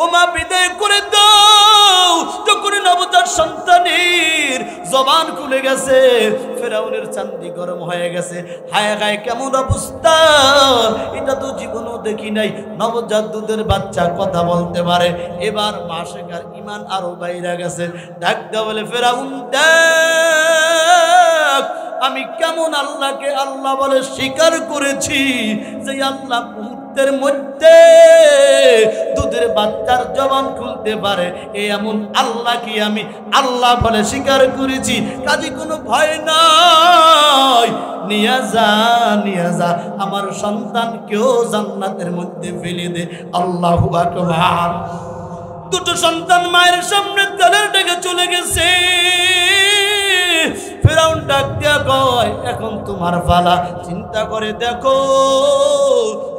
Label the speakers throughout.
Speaker 1: ও মা বিদায় করে দাও। যখন নবজাত সন্তানের জবান খুলে গেছে, ফেরাউনের চান্দি গরম হয়ে গেছে। হায় হায় কেমন অবস্থা, এটা তো জীবনও দেখি নাই। নবজাত দুধের বাচ্চা কথা বলতে পারে। এবার মাসেকার ইমান আরো বাইরে গেছে। ডাক দেওয়া বলে, ফেরাউন দেখ আমি কেমন আল্লাহকে আল্লাহ বলে স্বীকার করেছি, যে আল্লাহ মুহূর্তের মধ্যে দুধের বাচ্চার জবান খুলতে পারে, এমন আল্লাহকে আমি আল্লাহ বলে স্বীকার করেছি। কাজে কোনো ভয় নাই, নিয়ে যা নিয়ে যা, আমার সন্তানকেও জান্নাতের মধ্যে ফেলে দে। আল্লাহু আকবার। দুটো সন্তান মায়ের সামনে তেলের ডেকে চলে গেছে। ফেরাউন ডাক দিয়া কয়, এখন তোমার পালা। চিন্তা করে দেখো,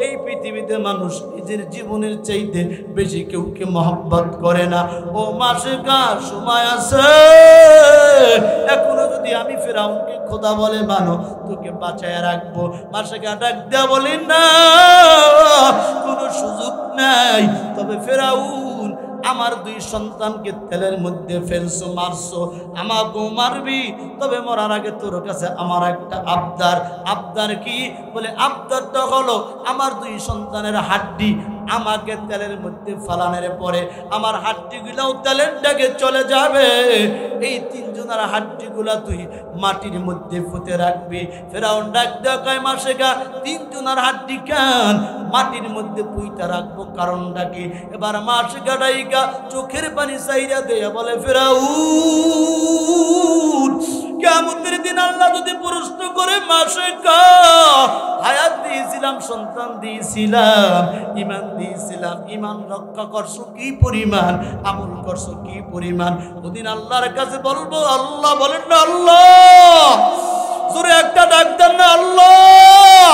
Speaker 1: এই পৃথিবীতে মানুষ নিজের জীবনের চাইতে বেশি কেউকে মহব্বত করে না। ও মাসেকা সময় আছে, এখনো যদি আমি ফেরাউনকে খোদা বলে মানো, তোকে বাঁচায় রাখবো। মাসেকা ডাক দিয়া বলি, না, কোনো সুযোগ নাই। তবে ফেরাউন, আমার দুই সন্তানকে তেলের মধ্যে ফেলছো, মারছো, আমাকেও মারবি। তবে মরার আগে তোর কাছে আমার একটা আবদার। আবদার কি? বলে, আবদারটা হলো আমার দুই সন্তানের হাড্ডি আমাকে তেলের মধ্যে ফালানোর পরে আমার হাড্ডিগুলাও তেলের ডাকে চলে যাবে। এই তিনজনের হাড্ডিগুলা তুই মাটির মধ্যে পুঁতে রাখবি। ফেরাউন ডাক দেওয়া কয়, মাসেকা তিনজনের হাড্ডি কেন মাটির মধ্যে পুঁতে রাখবো, কারণটা কি? এবার মাসেকা ডাইকা চোখের পানি চাইরা দেয়া বলে, ফেরাউন কিয়ামতের দিন আল্লাহ যদি প্রশ্ন করে, মাসেকা হায়াত দিয়েছিলাম, সন্তান দিয়েছিলাম, ইমান দিয়েছিলাম, ইমান রক্ষা করছো কি পরিমাণ, আমল করছো কি পরিমাণ, ওদিন আল্লাহর কাছে বলবো। আল্লাহ বলেন না, আল্লাহ জোরে একটা ডাক দেন না, আল্লাহ।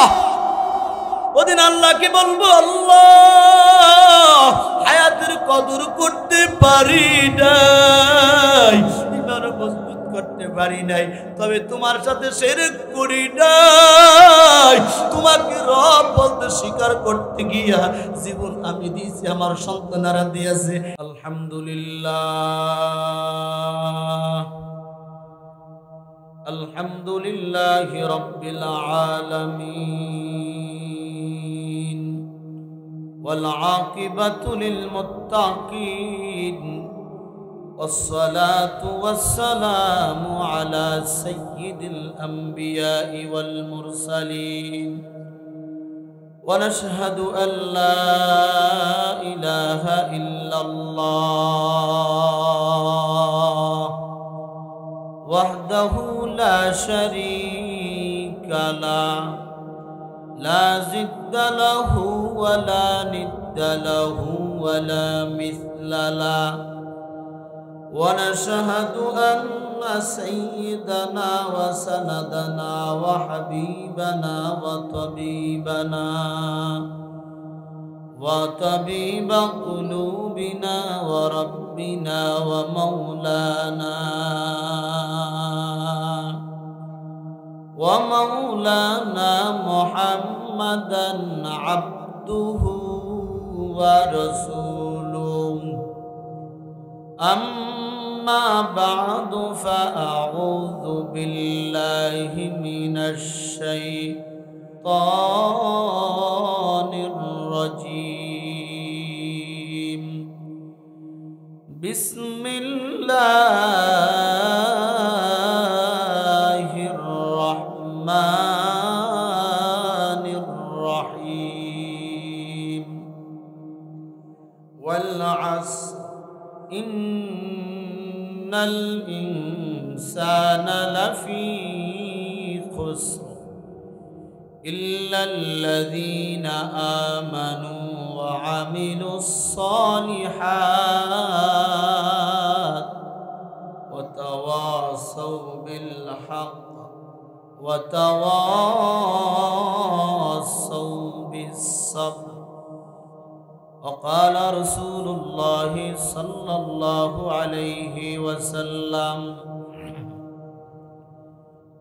Speaker 1: ওদিন আল্লাহকে বলবো, আল্লাহ হায়াতের কদর করতে পারি নাই, ইমান মজবুত করতে পারি নাই, তবে তোমার সাথে শিরক করি নাই। তোমাকে রব বলতে স্বীকার করতে গিয়া জীবন আমি দিয়েছি, আমার সন্তানেরা দিয়েছে। আলহামদুলিল্লাহ, আলহামদুলিল্লাহি রাব্বিল আলামিন, ওয়াল আকিবাতু লিল মুত্তাকিন, والصلاة والسلام على سيد الأنبياء والمرسلين، ونشهد أن لا إله إلا الله وحده لا شريك له، لا ضد له ولا ند له ولا مثل له، ونشهد أن سيدنا وسندنا وحبيبنا وطبيب قلوبنا وربنا ومولانا محمدا عبده ورسوله. أما بعد فأعوذ بالله من الشيطان الرجيم. بسم الله الرحمن الرحيم. والعصر إن الإنسان لفي خسر إلا الذين آمنوا وعملوا الصالحات وتواصوا بالحق وتواصوا بالصبر. وقال رسول الله صلى الله عليه وسلم: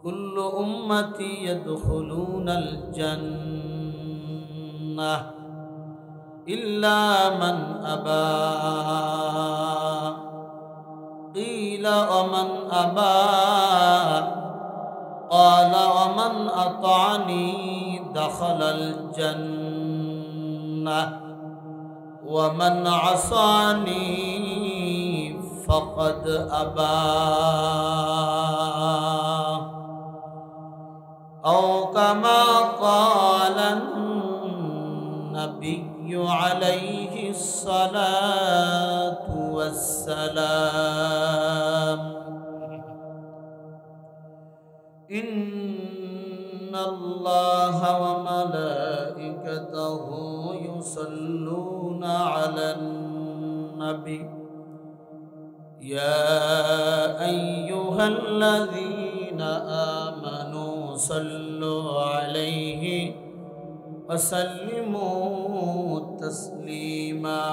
Speaker 1: كل أمتي يدخلون الجنة إلا من أبى قيل ومن أبى قال ومن أطعني دخل الجنة ومن عصاني فقد أبى أو كما قال النبي عليه الصلاة والسلام إن الله وملائكته يصلون على النبي يا أيها الذين آمنوا صلوا عليه وسلموا تسليما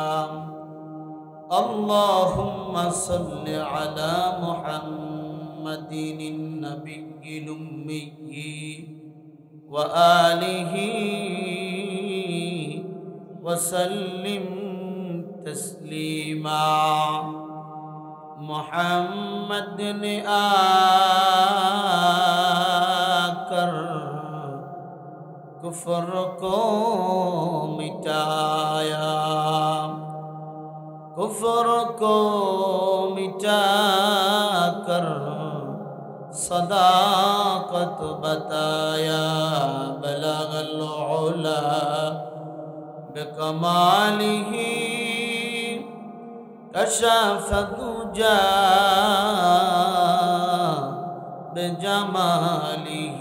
Speaker 1: اللهم صل على محمد النبي الأمي وآله وسلم تسليما محمد نے آکر کفر کو مٹایا کفر کو مٹا کر صداقت بتایا بلغ العلا بکمالہ كشف الدجى بجماله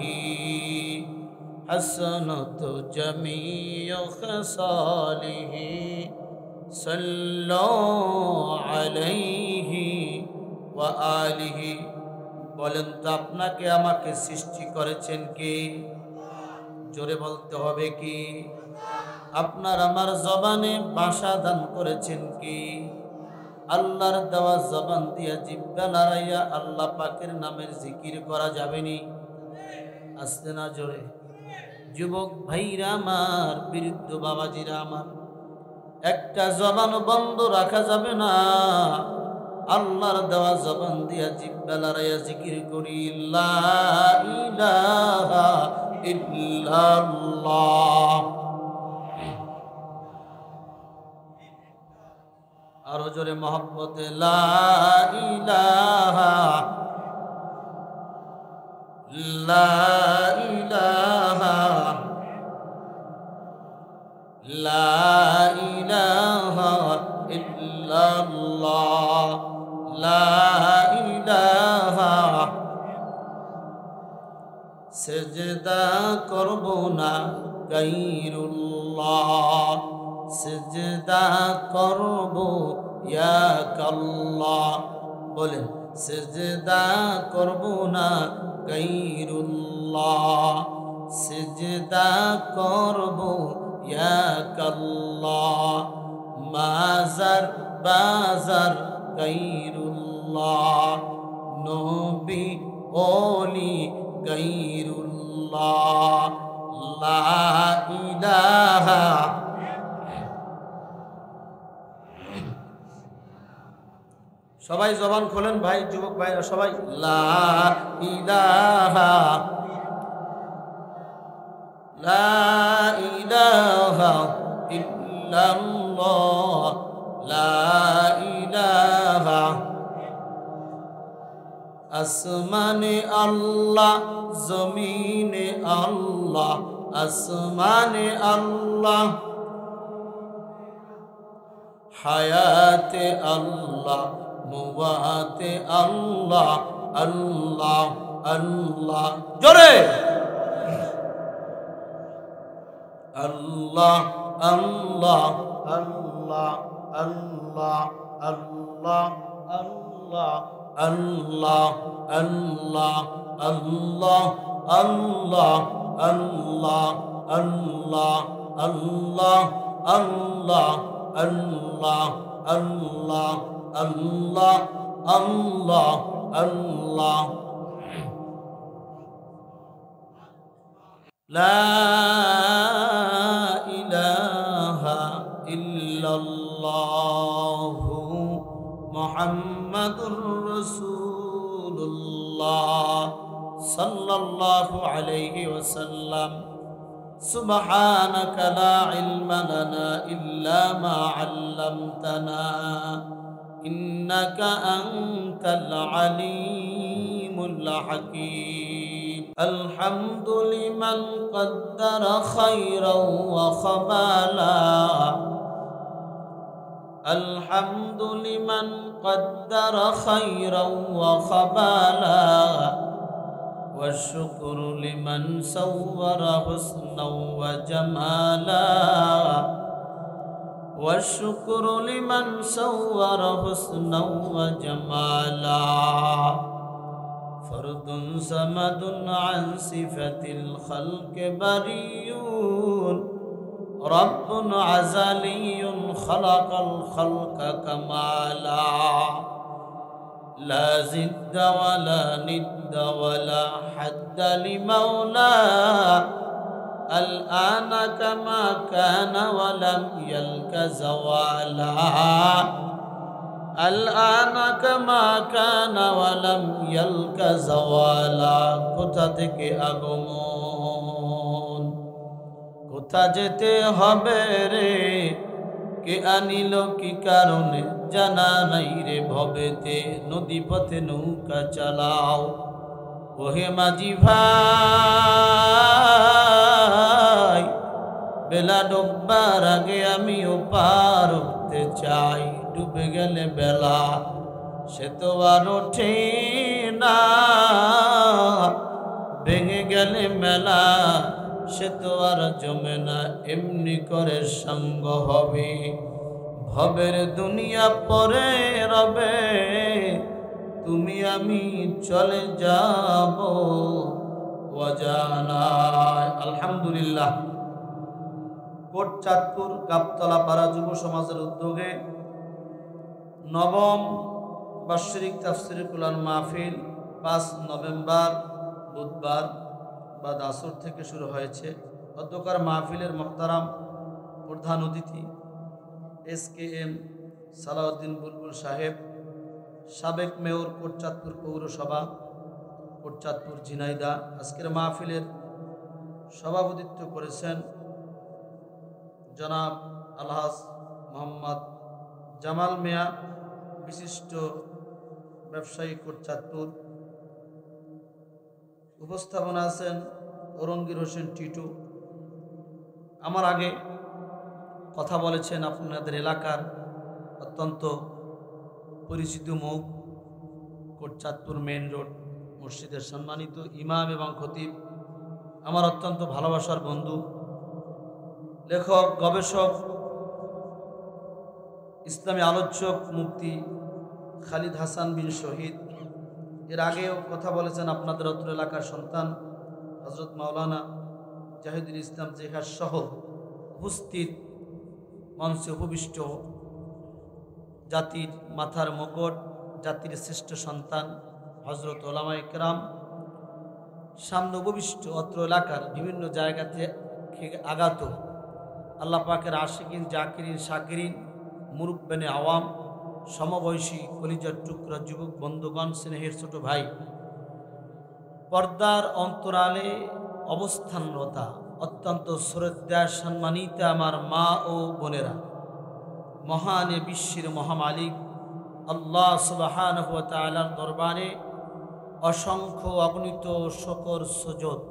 Speaker 1: حسنت جميع خصاله صلوا عليه وآله বলেন তো আপনাকে আমাকে সৃষ্টি করেছেন কে জোরে বলতে হবে কি আপনার আমার জবানে ভাষা দান করেছেন কি আল্লাহর দেওয়া জবান দিয়া জিহ্বা লড়াইয়া আল্লাহ পাকের নামের জিকির করা যাবেনি আসতে না জোরে যুবক ভাইরা আমার বৃদ্ধ বাবাজিরা আমার একটা জবান বন্ধ রাখা যাবে না আল্লাহর দেওয়া জবান দিয়া জিহ্বা লড়াইয়া জিকির করি লা ইলাহা ইল্লাল্লাহ আরো জোরে মহব্বতে লা ইলাহা লা ইলাহা লা ইলাহা ইল্লাল্লাহ লা ইলাহা সিজদা করব না গায়রুল্লাহ সিজদা করব ইয়া আল্লাহ বলেন সিজদা করব না গায়রুল্লাহ সিজদা করব ইয়া আল্লাহ মাজার বাজার গায়রুল্লাহ নবী ওলি গায়রুল্লাহ লা ইলাহা সবাই জবান খোলেন ভাই যুবক ভাইরা সবাই লা ইলাহা ইল্লাল্লাহ লা ইলাহা আসমানে আল্লাহ জমিনে আল্লাহ আসমানে আল্লাহ হায়াতে আল্লাহ মুওয়াতে আল্লাহ আল্লাহ আল্লাহ জোরে আল্লাহ আল্লাহ আল্লাহ আল্লাহ আল্লাহ আল্লাহ আল্লাহ আল্লাহ আল্লাহ আল্লাহ আল্লাহ আল্লাহ আল্লাহ আল্লাহ আল্লাহ আল্লাহ আল্লাহ আল্লাহ আল্লাহ লা ইলাহা ইল্লাল্লাহু মুহাম্মাদুর রাসূলুল্লাহ সাল্লাল্লাহু আলাইহি ওয়াসাল্লাম। সুবহানাকা লা ইলমা লানা ইল্লা মা আল্লামতানা ইন্নাকা আনতাল আলিমুল হাকীম। আলহামদু লিমান কদ্দারা খায়রাও ওয়া খাবালা الحمد لمن قدر خيرا وخبالا والشكر لمن صور حسنا وجمالا والشكر لمن صور حسنا وجمالا فرد صمد عن صفة الخلق بريء رب عزلي خلق الخلق كمالا لا زد ولا ند ولا حد لمولى الآن كما كان ولم يلك زوالا الآن كما كان ولم يلك زوالا কোথা থেকে আগমন কোথা যেতে হবে রে কে আনিল কি কারণে জানা নাই রে ভবেতে নদী পথে নৌকা চালাও ওহে মাঝি ভাই বেলা ডুববার আগে আমিও পার হতে চাই ডুবে গেলে বেলা সে তো আর ওঠে না ভেঙে গেলে মেলা সে তো আর জমে না এমনি করে সঙ্গ হবে ভবের দুনিয়া পরে রবে তুমি আমি চলে যাব অজানায়। আলহামদুলিল্লাহ কোট চাঁদপুর গাবতলা পাড়া যুব সমাজের উদ্যোগে নবম বার্ষিক তাফসীরে কুরআন মাহফিল 5 নভেম্বর বুধবার বাদ আসর থেকে শুরু হয়েছে। অধ্যকার মাহফিলের মোহতারাম প্রধান অতিথি SKM সালাউদ্দিন বুলবুল সাহেব, সাবেক মেয়র কোটচাঁদপুর পৌরসভা কোটচাঁদপুর ঝিনাইদহ। আজকের মাহফিলের সভাপতিত্ব করেছেন জনাব আলহাজ মোহাম্মদ জামাল মিয়া, বিশিষ্ট ব্যবসায়ী কোটচাঁদপুর। উপস্থাপনা আছেন ওরঙ্গির হোসেন টিটু। আমার আগে কথা বলেছেন আপনাদের এলাকার অত্যন্ত পরিচিত মুখ, কোটচাঁদপুর মেইন রোড মসজিদের সম্মানিত ইমাম এবং খতিব, আমার অত্যন্ত ভালোবাসার বন্ধু, লেখক, গবেষক, ইসলামী আলোচক মুফতি খালিদ হাসান বিন শহীদ। এর আগেও কথা বলেছেন আপনাদের অত্র এলাকার সন্তান হযরত মাওলানা জাহিদুল ইসলাম জেহাদ সহ উপস্থিত মঞ্চে উপবিষ্ট জাতির মাথার মুকুট, জাতির শ্রেষ্ঠ সন্তান হযরত ওলামায়ে কেরাম, সামনে উপবিষ্ট অত্র এলাকার বিভিন্ন জায়গা থেকে আগত আল্লাহ পাকের আশিকিন, জাকিরিন, শাকিরিন, মুরব্বিনে আওয়াম, সমবয়সী কলিজার টুকরা যুবক বন্ধুগণ, স্নেহের ছোট ভাই, পর্দার অন্তরালে অবস্থানরতা অত্যন্ত শ্রদ্ধা সম্মানিতা আমার মা ও বোনেরা, মহান বিশ্বের মহামালিক আল্লাহ সুবহানাহু ওয়া তাআলার দরবারে অসংখ্য অগণিত শকর সুজুদ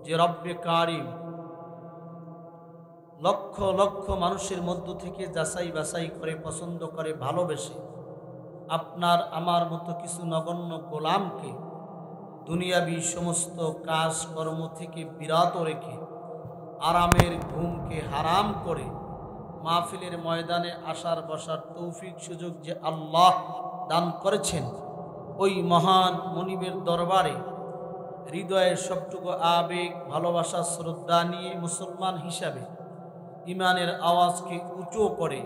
Speaker 1: যে রব্বে কারিম লক্ষ লক্ষ মানুষের মধ্য থেকে যাচাই বাছাই করে, পছন্দ করে, ভালোবেসে আপনার আমার মতো কিছু নগণ্য গোলামকে দুনিয়াবী সমস্ত কাজ কর্ম থেকে বিরত রেখে আরামের ঘুমকে হারাম করে মাহফিলের ময়দানে আসার বসার তৌফিক সুযোগ যে আল্লাহ দান করেছেন, ওই মহান মনিবের দরবারে হৃদয়ের সবটুকু আবেগ, ভালোবাসা, শ্রদ্ধা নিয়ে মুসলমান হিসাবে ইমানের আওয়াজকে উঁচু করে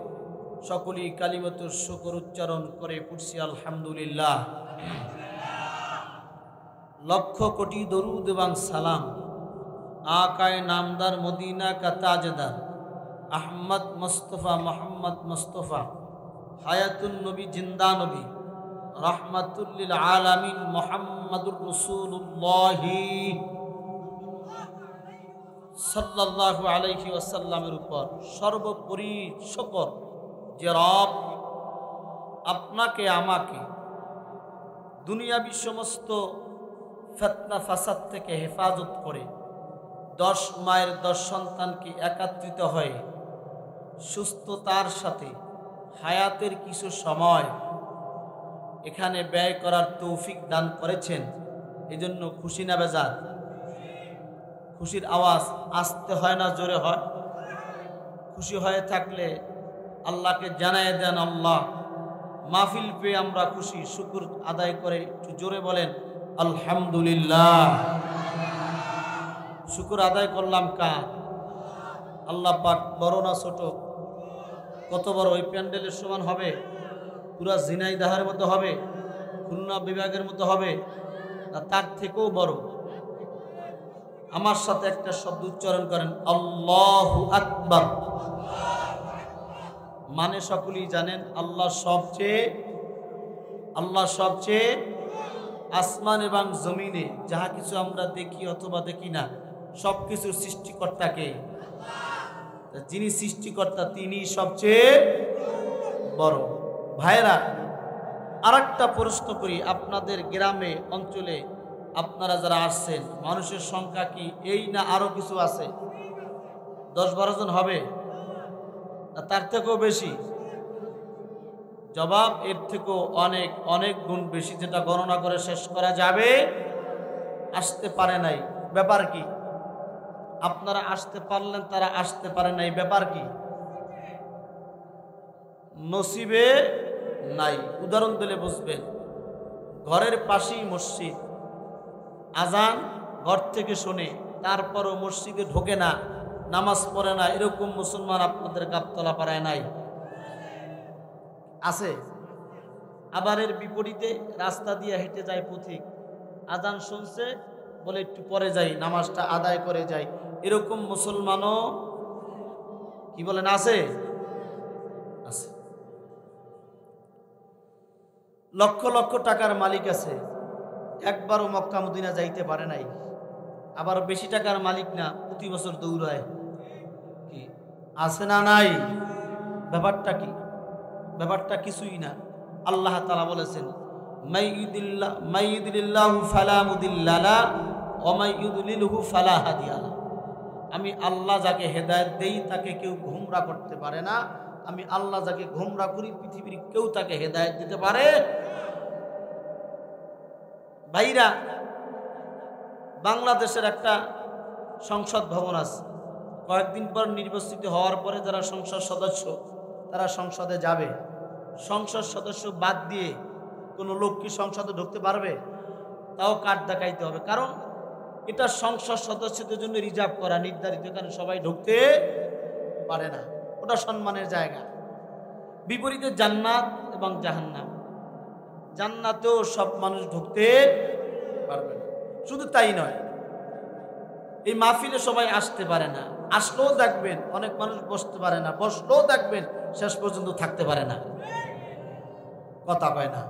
Speaker 1: সকলেই কালিমাতুর শুকর উচ্চারণ করে পড়ছি আলহামদুলিল্লাহ। লক্ষ কোটি দরুদ এবং সালাম আকায়ে নামদার মদিনা কা তাজদার আহমদ মুস্তফা মোহাম্মদ মুস্তফা হায়াতুন নবী জিন্দা নবী রাহমাতুল লিল আলামিন মুহাম্মাদুর রাসূলুল্লাহ সাল্লাল্লাহু আলাইহি ওয়াসাল্লামের উপর সর্বোপরি শকর যে রব আপনাকে আমাকে দুনিয়াবি সমস্ত ফিতনা ফাসাদ থেকে হেফাজত করে 10 মায়ের 10 সন্তানকে একত্রিত হয়ে সুস্থতার সাথে হায়াতের কিছু সময় এখানে ব্যয় করার তৌফিক দান করেছেন। এজন্য খুশি না বেজার? খুশির আওয়াজ আসতে হয় না জোরে হয়? খুশি হয়ে থাকলে আল্লাহকে জানায় দেন, আল্লাহ মাহফিল পেয়ে আমরা খুশি, শুকর আদায় করে একটু জোরে বলেন আলহামদুলিল্লাহ। শুকর আদায় করলাম কার? আল্লাহ পাক। বড় না ছোট? কত বড়? ওই প্যান্ডেলের সমান হবে? পুরা ঝিনাইদহের মতো হবে? খুলনা বিভাগের মতো হবে? না তার থেকেও বড়? আমার সাথে একটা শব্দ উচ্চারণ করেন, আল্লাহু আকবার। মানে সকলেই জানেন আল্লাহ সবচেয়ে আসমান এবং জমিনে যাহা কিছু আমরা দেখি অথবা দেখি না সব কিছুর সৃষ্টিকর্তাকে, যিনি সৃষ্টিকর্তা তিনি সবচেয়ে বড়। ভাইরা, আরেকটা প্রশ্ন করি, আপনাদের গ্রামে অঞ্চলে আপনারা যারা আসছেন মানুষের সংখ্যা কি এই না আরো কিছু আছে? 10-12 জন হবে না তার থেকেও বেশি? জবাব এর থেকেও অনেক অনেক গুণ বেশি, যেটা গণনা করে শেষ করা যাবে। আসতে পারে নাই, ব্যাপার কি? আপনারা আসতে পারলেন, তারা আসতে পারে নাই, ব্যাপার কি? নসিবে নাই। উদাহরণ দিলে বুঝবেন। ঘরের পাশেই মসজিদ, আজান ঘর থেকে শোনে, তারপরও মসজিদে ঢোকে না, নামাজ পড়ে না, এরকম মুসলমান আপনাদের গাবতলা পাড়ায় নাই? আছে? আবার এর বিপরীতে রাস্তা দিয়ে হেঁটে যায় পথিক, আজান শুনছে বলে একটু পরে যাই, নামাজটা আদায় করে যাই, এরকম মুসলমানও কি বলেন আছে? আছে। লক্ষ লক্ষ টাকার মালিক আছে, একবারও মক্কা মদিনা যাইতে পারে নাই। আবার বেশি টাকার মালিক না, প্রতি বছর দৌড়ায়। কি আছে না নাই? ব্যাপারটা কি? ব্যাপারটা কিছুই না। আল্লাহ তাআলা বলেছেন, মাইয়ুদিল্লাহু ফালা মুদিল্লা লাহু ওয়া মাইয়ুদলিলহু ফালা হাদিয়া লাহু। আমি আল্লাহ যাকে হেদায়েত দেই তাকে কেউ গোমরা করতে পারে না, আমি আল্লাহ যাকে গোমরা করি পৃথিবীর কেউ তাকে হেদায়েত দিতে পারে। ভাইরা, বাংলাদেশের একটা সংসদ ভবন আছে, কয়েকদিন পর নির্বাচিত হওয়ার পরে যারা সংসদ সদস্য তারা সংসদে যাবে। সংসদ সদস্য বাদ দিয়ে কোনো লোক কি সংসদে ঢুকতে পারবে? তাও কার্ড দেখাইতে হবে, কারণ এটা সংসদ সদস্যদের জন্য রিজার্ভ করা, নির্ধারিত, কারণ সবাই ঢুকতে পারে না, ওটা সম্মানের জায়গা। বিপরীতে জান্নাত এবং জাহান্নাম, জান্নাতেও সব মানুষ ঢুকতে পারবে না। শুধু তাই নয়, এই মাহফিলে সবাই আসতে পারে না, আসলেও দেখবেন অনেক মানুষ বসতে পারে না, বসলেও দেখবেন শেষ পর্যন্ত থাকতে পারে না। কথা কয় না?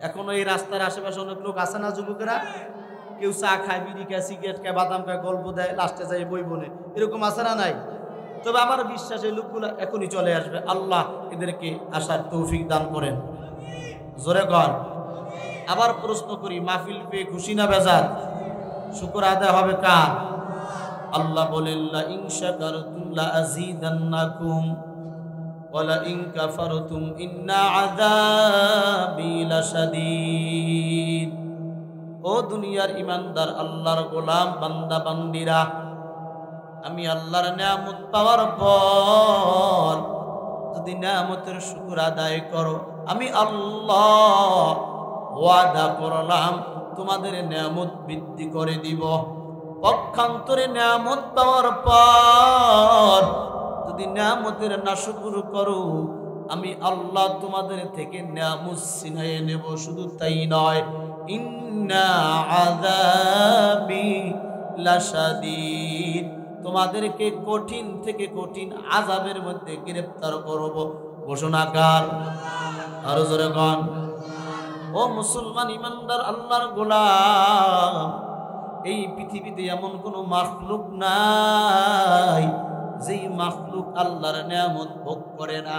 Speaker 1: এখনো এই রাস্তার আশেপাশে অনেক লোক আছে না, যুবকেরা, কেউ চা খায়, বিড়ি খায়, সিগারেট খায়, বাদাম খায়, গল্প দেয়, লাস্টে যায় বই বনে, এরকম আছে না নাই? তবে আমার বিশ্বাস এই লোকগুলো এখনই চলে আসবে। আল্লাহ এদেরকে আসার তৌফিক দান করেন, জোরে কর। আবার প্রশ্ন করি, মাহফিল পেয়ে খুশি না বেজার? শুকর আদায় হবে কার? আল্লাহ বলেন, লা ইন শাকারতুম লা আযীদান্নাকুম ওয়া লা ইন কাফারতুম ইন্না আযাবি লাশাদীদ। ও দুনিয়ার ইমানদার আল্লাহর গোলাম বান্দা বান্দিরা, আমি আল্লাহর নিয়ামত পাওয়ার পর যদি নিয়ামতের শুকর আদায় করো, আমি আল্লাহ ওয়াদা করলাম তোমাদের নিয়ামত বৃদ্ধি করে দিব। পক্ষান্তরে নিয়ামত পাওয়ার পর যদি নিয়ামতের নাশুকর করো, আমি আল্লাহ তোমাদের থেকে নিয়ামত ছিনিয়ে নেব। শুধু তাই নয়, ইন্না আযাবি লাশাদীদ, তোমাদেরকে কঠিন থেকে কঠিন আযাবের মধ্যে গ্রেফতার করব। ঘোষণাকার আরো জোরে গান। ও মুসলমান ইমানদার আল্লাহর গোলাম, এই পৃথিবীতে এমন কোনো মাখলুক নাই যেই মাখলুক আল্লাহর নিয়ামত ভোগ করে না।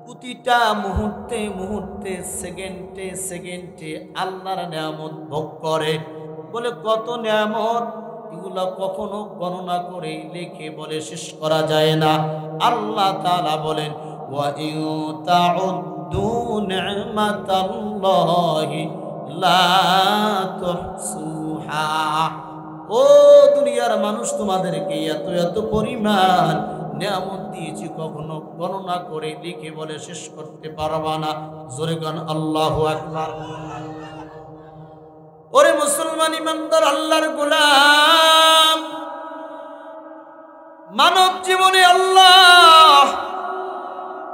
Speaker 1: প্রতিটা মুহূর্তে মুহূর্তে সেকেন্ডে সেকেন্ডে আল্লাহর নিয়ামত ভোগ করে। বলে কত নিয়ামত, এগুলো কখনো গণনা করে লিখে বলে শেষ করা যায় না। আল্লাহ তাআলা বলেন ওয়া ইন তাউদ্দু নি'মাতাল্লাহি লা তুহসুহা। ও দুনিয়ার মানুষ, তোমাদেরকে এত এত পরিমাণ নিয়ামত দিয়েছি, কখনো গণনা করে লিখে বলে শেষ করতে পারবা না। জোরে গান আল্লাহু আকবার। ওরে মুসলমান ইমানদার আল্লাহর গোলাম, মানব জীবনে আল্লাহ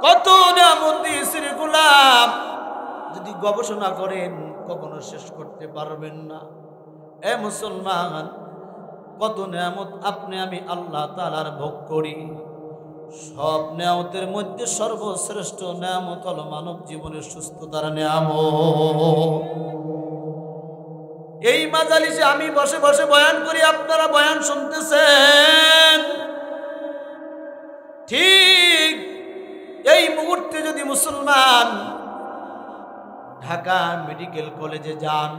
Speaker 1: কত নিয়ামত দিয়েছেন গোলাম, যদি গবেষণা করেন কখনো শেষ করতে পারবেন না। এ মুসলমান, কত নিয়ামত আপনি আমি আল্লাহ তাআলার ভোগ করি। সব নিয়ামতের মধ্যে সর্বশ্রেষ্ঠ নিয়ামত হলো মানব জীবনের সুস্থতার নিয়ামত। এই মাজালিসে আমি বসে বসে বয়ান করি, আপনারা বয়ান শুনতেছেন। ঠিক এই মুহূর্তে যদি মুসলমান ঢাকা মেডিকেল কলেজে যান,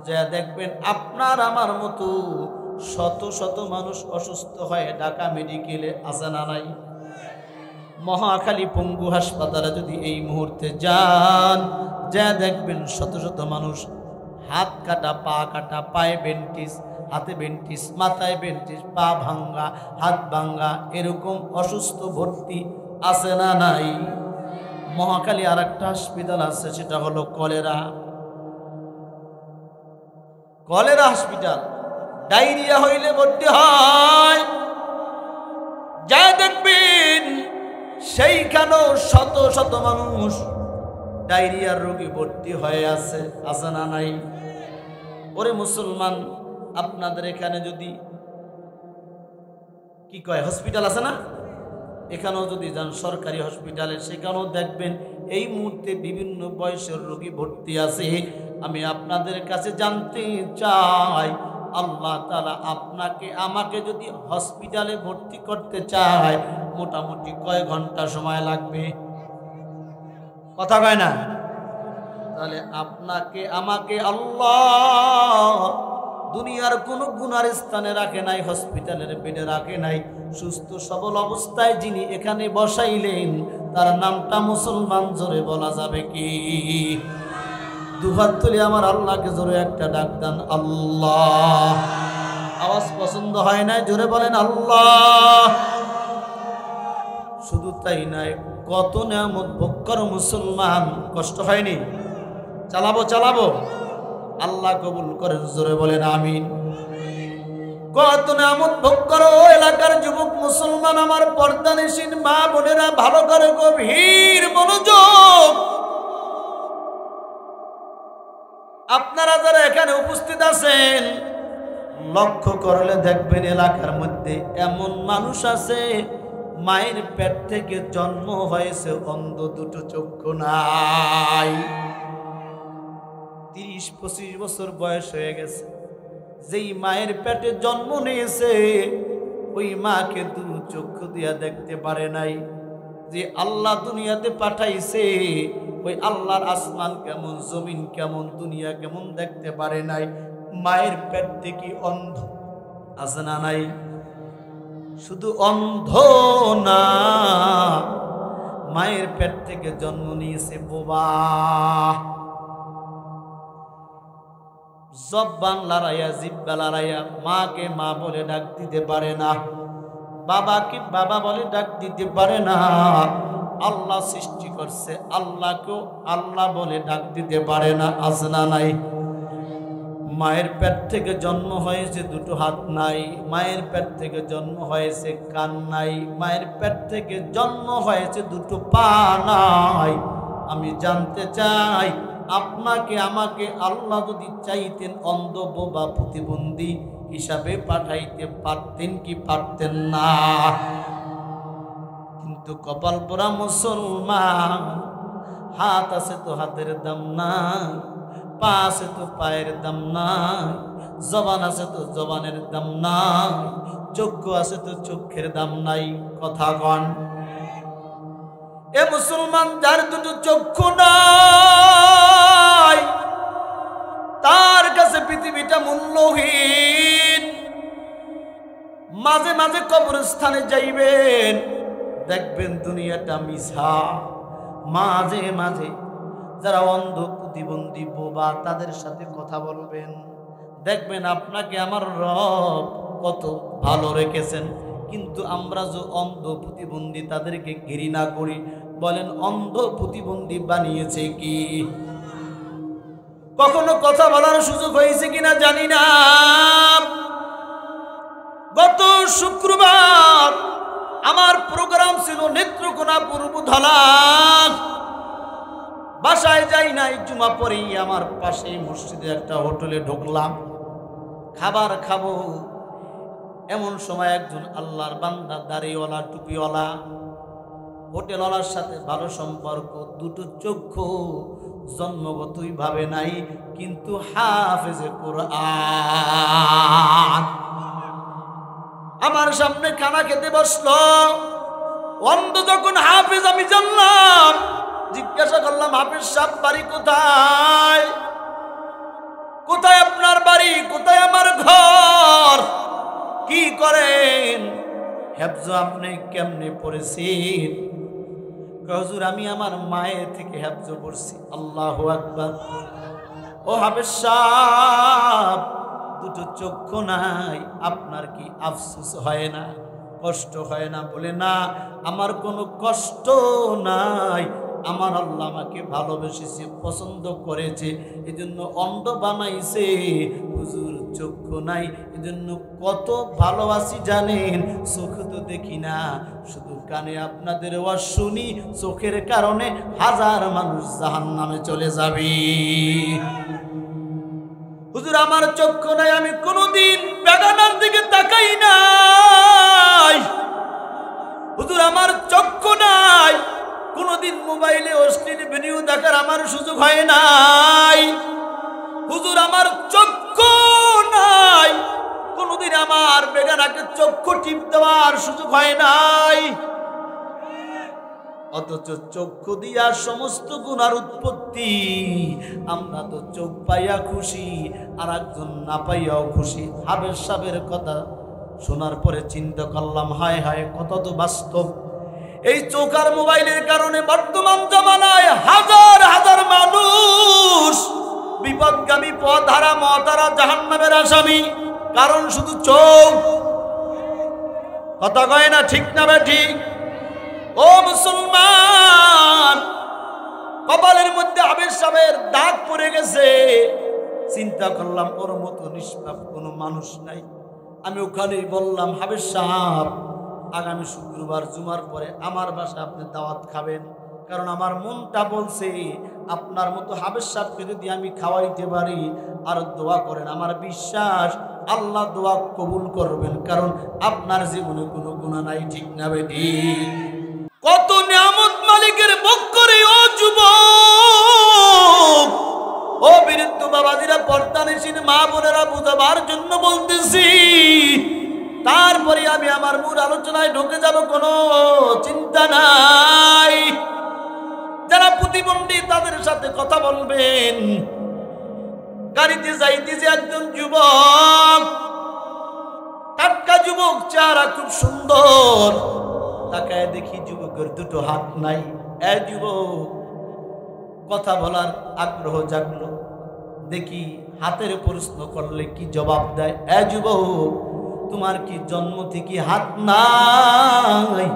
Speaker 1: যা দেখবেন আপনার আমার মতো শত শত মানুষ অসুস্থ হয়ে ঢাকা মেডিকেলে আসে না নাই। মহাখালী পঙ্গু হাসপাতালে যদি এই মুহূর্তে যান, যা দেখবেন শত শত মানুষ হাত কাটা, পা কাটা, পায়ে বেন্টিস, হাতে বেন্টিস, মাথায় বেন্টিস, পা ভাঙ্গা, হাত ভাঙ্গা, এরকম অসুস্থ ভর্তি আছে না নাই। মহাখালী আর একটা হসপিটাল আছে, সেটা হলো কলেরা হসপিটাল। ডায়রিয়া হইলে ভর্তি হয়, যা দেখবেন সেইখানেও শত শত মানুষ ডায়রিয়ার রোগী ভর্তি হয়ে আছে না নাই। ওরে মুসলমান, আপনাদের এখানে যদি কি কয় হসপিটাল আছে না, এখানেও যদি যান সরকারি হসপিটালে, সেখানেও দেখবেন এই মুহূর্তে বিভিন্ন বয়সের রোগী ভর্তি আছে। আমি আপনাদের কাছে জানতে চাই, আল্লাহ তাআলা আপনাকে আমাকে যদি হসপিটালে ভর্তি করতে চায়, মোটামুটি কয় ঘন্টা সময় লাগবে? কথা কয় না? তাহলে আপনাকে আমাকে আল্লাহ দুনিয়ার কোন গুনার স্থানে রাখে নাই, হসপিটালের বেডে রাখে নাই। সুস্থ সবল অবস্থায় যিনি এখানে বসাইলেন, তার নামটা মুসলমান। জোরে বলা যাবে কি? দুহাত তুলে আমার আল্লাহকে জোরে একটা ডাক দেন, আল্লাহ। আওয়াজ পছন্দ হয় না, জোরে বলেন আল্লাহ। শুধু তাই নাই, কত নিয়ামত ভোগ করো মুসলমান, কষ্ট হয়নি? চালাবো আল্লাহ কবুল করেন, জোরে বলেন আমিন। কত নিয়ামত ভোগ করো এলাকার যুবক মুসলমান, আমার পর্দানিসীন মা বোনেরা, ভালো করে গভীর মনোযোগ। আপনারা যারা এখানে উপস্থিত আছেন, লক্ষ্য করলে দেখবেন এলাকার মধ্যে এমন মানুষ আছে, মায়ের পেট থেকে জন্ম হয়েছে, অন্ধ, দুটো চক্ষু নাই, 30-25 বছর বয়স হয়ে গেছে। যেই মায়ের পেটে জন্ম নিয়েছে, ওই মাকে দু চক্ষু দিয়া দেখতে পারে নাই। যে আল্লাহ দুনিয়াতে পাঠাইছে, ওই আল্লাহর আসমান কেমন, জমিন কেমন, দুনিয়া কেমন দেখতে পারে নাই। মায়ের পেট থেকে অন্ধ আছে না নাই? শুধু অন্ধ না, মায়ের পেট থেকে জন্ম নিয়েছে বোবা। জবান লড়াইয়া, জিহ্বা লড়াইয়া মাকে মা বলে ডাক দিতে পারে না, বাবাকে বাবা বলে ডাক দিতে পারে না। আল্লাহ সৃষ্টি করছে, আল্লাহকেও আল্লাহ বলে ডাক দিতে পারে না, আছে না নাই? মায়ের পেট থেকে জন্ম হয়েছে, দুটো হাত নাই। মায়ের পেট থেকে জন্ম হয়েছে, কান নাই। মায়ের পেট থেকে জন্ম হয়েছে, দুটো পা নাই। আমি জানতে চাই, আপনাকে আমাকে আল্লাহ যদি চাইতেন অন্ধ, বোবা, প্রতিবন্ধী, হিসাবে পাঠাইতে পারতেন কি পারতেন না? কিন্তু কপাল পোড়া মুসলমান, হাত আছে তো হাতের দাম নাই, পা আছে তো পায়ের দাম নাই, জবান আছে তো জবানের দাম নাই, চক্ষু আছে তো চক্ষের দাম নাই। কথা কন। এ মুসলমান, যার দুটো চক্ষু নাই তার কাছে পৃথিবীটা মূল্যহীন। মাঝে মাঝে কবরস্থানে যাইবেন, দেখবেন দুনিয়াটা মিছা। মাঝে মাঝে যারা অন্ধ প্রতিবন্ধী বোবা তাদের সাথে কথা বলবেন, দেখবেন আপনাকে আমার রব কত ভালো রেখেছেন। কিন্তু আমরা যে অন্ধ প্রতিবন্ধী তাদেরকে ঘৃণা করি। বলেন, অন্ধ প্রতিবন্ধী বানিয়েছে কি? কখনো কথা বলার সুযোগ হয়েছে কিনা জানি না। গত শুক্রবার আমার প্রোগ্রাম ছিল নেত্রকোনা পূর্বধলা। বাসায় যাই নাই, জুমা পরেই আমার পাশে মসজিদে একটা হোটেলে ঢুকলাম, খাবার খাবো। এমন সময় একজন আল্লাহর বান্দা, দাড়িওয়ালা টুপিওয়ালা, হোটেলওয়ালার সাথে ভালো সম্পর্ক, দুটো চক্ষু জন্মগতই ভাবে নাই, কিন্তু হাফেজে কোরআন। আমার সামনে খানা খেতে বসলো। অন্ধ যখন হাফেজ আমি জানলাম, জিজ্ঞাসা করলাম, হাফেজ সাহেব বাড়ি কোথায়? কোথায় আপনার বাড়ি? কোথায় আমার ঘর? কি করেন? হেফজ আপনি কেমনে পড়েছেন? হুজুর, আমি আমার মায়ের থেকে হেফজ পড়ছি। আল্লাহু আকবার। ও হাফেজ সাহেব, দুটো চক্ষু নাই, আপনার কি আফসোস হয় না, কষ্ট হয় না? বলে, না, আমার কোনো কষ্ট নাই। আমার আল্লাহ আমাকে ভালোবেসেছে, পছন্দ করেছে, এজন্য অন্ধ বানাইছে। হুজুর, চক্ষু নাই, এজন্য কত ভালোবাসি জানেন? চোখ তো দেখি না, শুধু কানে আপনাদের ওয়াজ শুনি। চোখের কারণে হাজার মানুষ জাহান্নামে চলে যাবে। হুজুর, আমার চক্ষু নাই, আমি কোনোদিন বেগানার দিকে তাকাই নাই। হুজুর, আমার চক্ষু নাই, কোনোদিন মোবাইলে অশ্লীল ভিডিও দেখার আমার সুযোগ হয় নাই। হুজুর, আমার চক্ষু নাই, কোনোদিন আমার বেগানাকে চক্ষু টিপ দেওয়ার সুযোগ হয় নাই। অথচ চক্ষু দিয়া সমস্ত গুনার উৎপত্তি। আমরা তো চোখ পাইয়া খুশি, আর একজন না পাইয়াও খুশি। হাফেজ সাহেবের কথা শোনার পরে চিন্তা করলাম, হায় হায়, কত তো বাস্তব। এই চোখ আর মোবাইলের কারণে বর্তমান জামানায় হাজার হাজার মানুষ বিপদগামী, পথহারা, মহাতারা, জাহান্নামের আসামি। কারণ শুধু চোখ। কথা কয় না, ঠিক না ঠিক? ও মুসলমান, কপালের মধ্যে হাফেজ সাহেবের দাগ পড়ে গেছে। চিন্তা করলাম, ওর মতো নিষ্পাপ কোনো মানুষ নাই। আমি ওখানেই বললাম, হাফেজ সাহেব, আগামী শুক্রবার জুমার পরে আমার বাসায় আপনি দাওয়াত খাবেন। কারণ আমার মনটা বলছে, আপনার মতো হাফেজ সাহেবকে যদি আমি খাওয়াইতে পারি, আর দোয়া করেন, আমার বিশ্বাস আল্লাহ দোয়া কবুল করবেন। কারণ আপনার জীবনে কোনো গুনাহ নাই। ঠিক না বেটি? কত নিয়ামত মালিকের ভোগ করে ও যুবক, ও বীরত্ব বাবাজিরা, পর্দানিসীন মা বোনেরা, বুঝাবার জন্য বলতেছি। তারপরে আমি আমার মূল আলোচনায় ঢুকে যাব, কোনো চিন্তা নাই। যারা প্রতিবন্ধী তাদের সাথে কথা বলবেন। গাড়িতে যাইতেছে একজন যুবক, টাটকা যুবক, চেহারা খুব সুন্দর। তাকায় দেখি যুবকের দুটো হাত নাই। এ যুবক, কথা বলার আগ্রহ জাগলো। দেখি হাতের প্রশ্ন করলে কি জবাব দেয়। এ যুবক, তোমার কি জন্ম থেকে হাত নাই?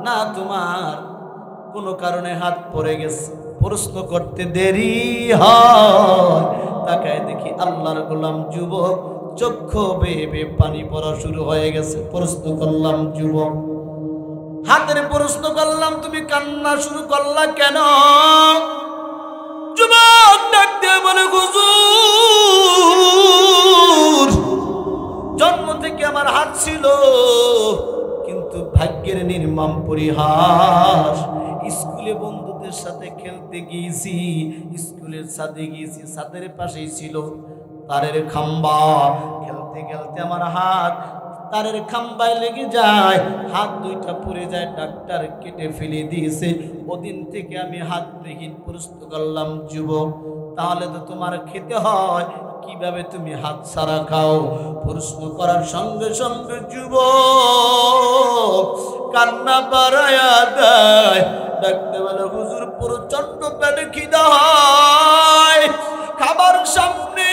Speaker 1: না, তোমার কোনো কারণে হাত পড়ে গেছে। প্রশ্ন করতে দেরি হয়। তাকায় দেখি আল্লাহর গোলাম যুবক, চক্ষু বেয়ে বেয়ে পানি পড়া শুরু হয়ে গেছে। প্রশ্ন করলাম, যুবক, হাতের প্রশ্ন করলাম, তুমি কান্না শুরু করলা কেন? যুবক ডাক দিয়ে বলে, হুজুর, ছিল, কিন্তু ভাগ্যের নির্মম পরিহাস, স্কুলে বন্ধুদের সাথে খেলতে গিয়েছি, স্কুলের ছাদে গিয়েছি, ছাদের পাশেই ছিল তারের খাম্বা। খেলতে খেলতে আমার হাত তারের খাম্বায় লেগে যায়, হাত দুইটা পড়ে যায়, ডাক্তার কেটে ফেলে দিয়েছে। ওদিন থেকে আমি হাতবিহীন। প্রশ্ন করলাম, যুবক, তাহলে তো তোমার খেতে হয়, কিভাবে তুমি হাত ছাড়া খাও? প্রশ্ন করার সঙ্গে সঙ্গে যুবক কান্না বাড়ায়া দেয়, ডাকতে বলে, হুজুর প্রচন্ড পেটে খিদা হয়, খাবার সামনে,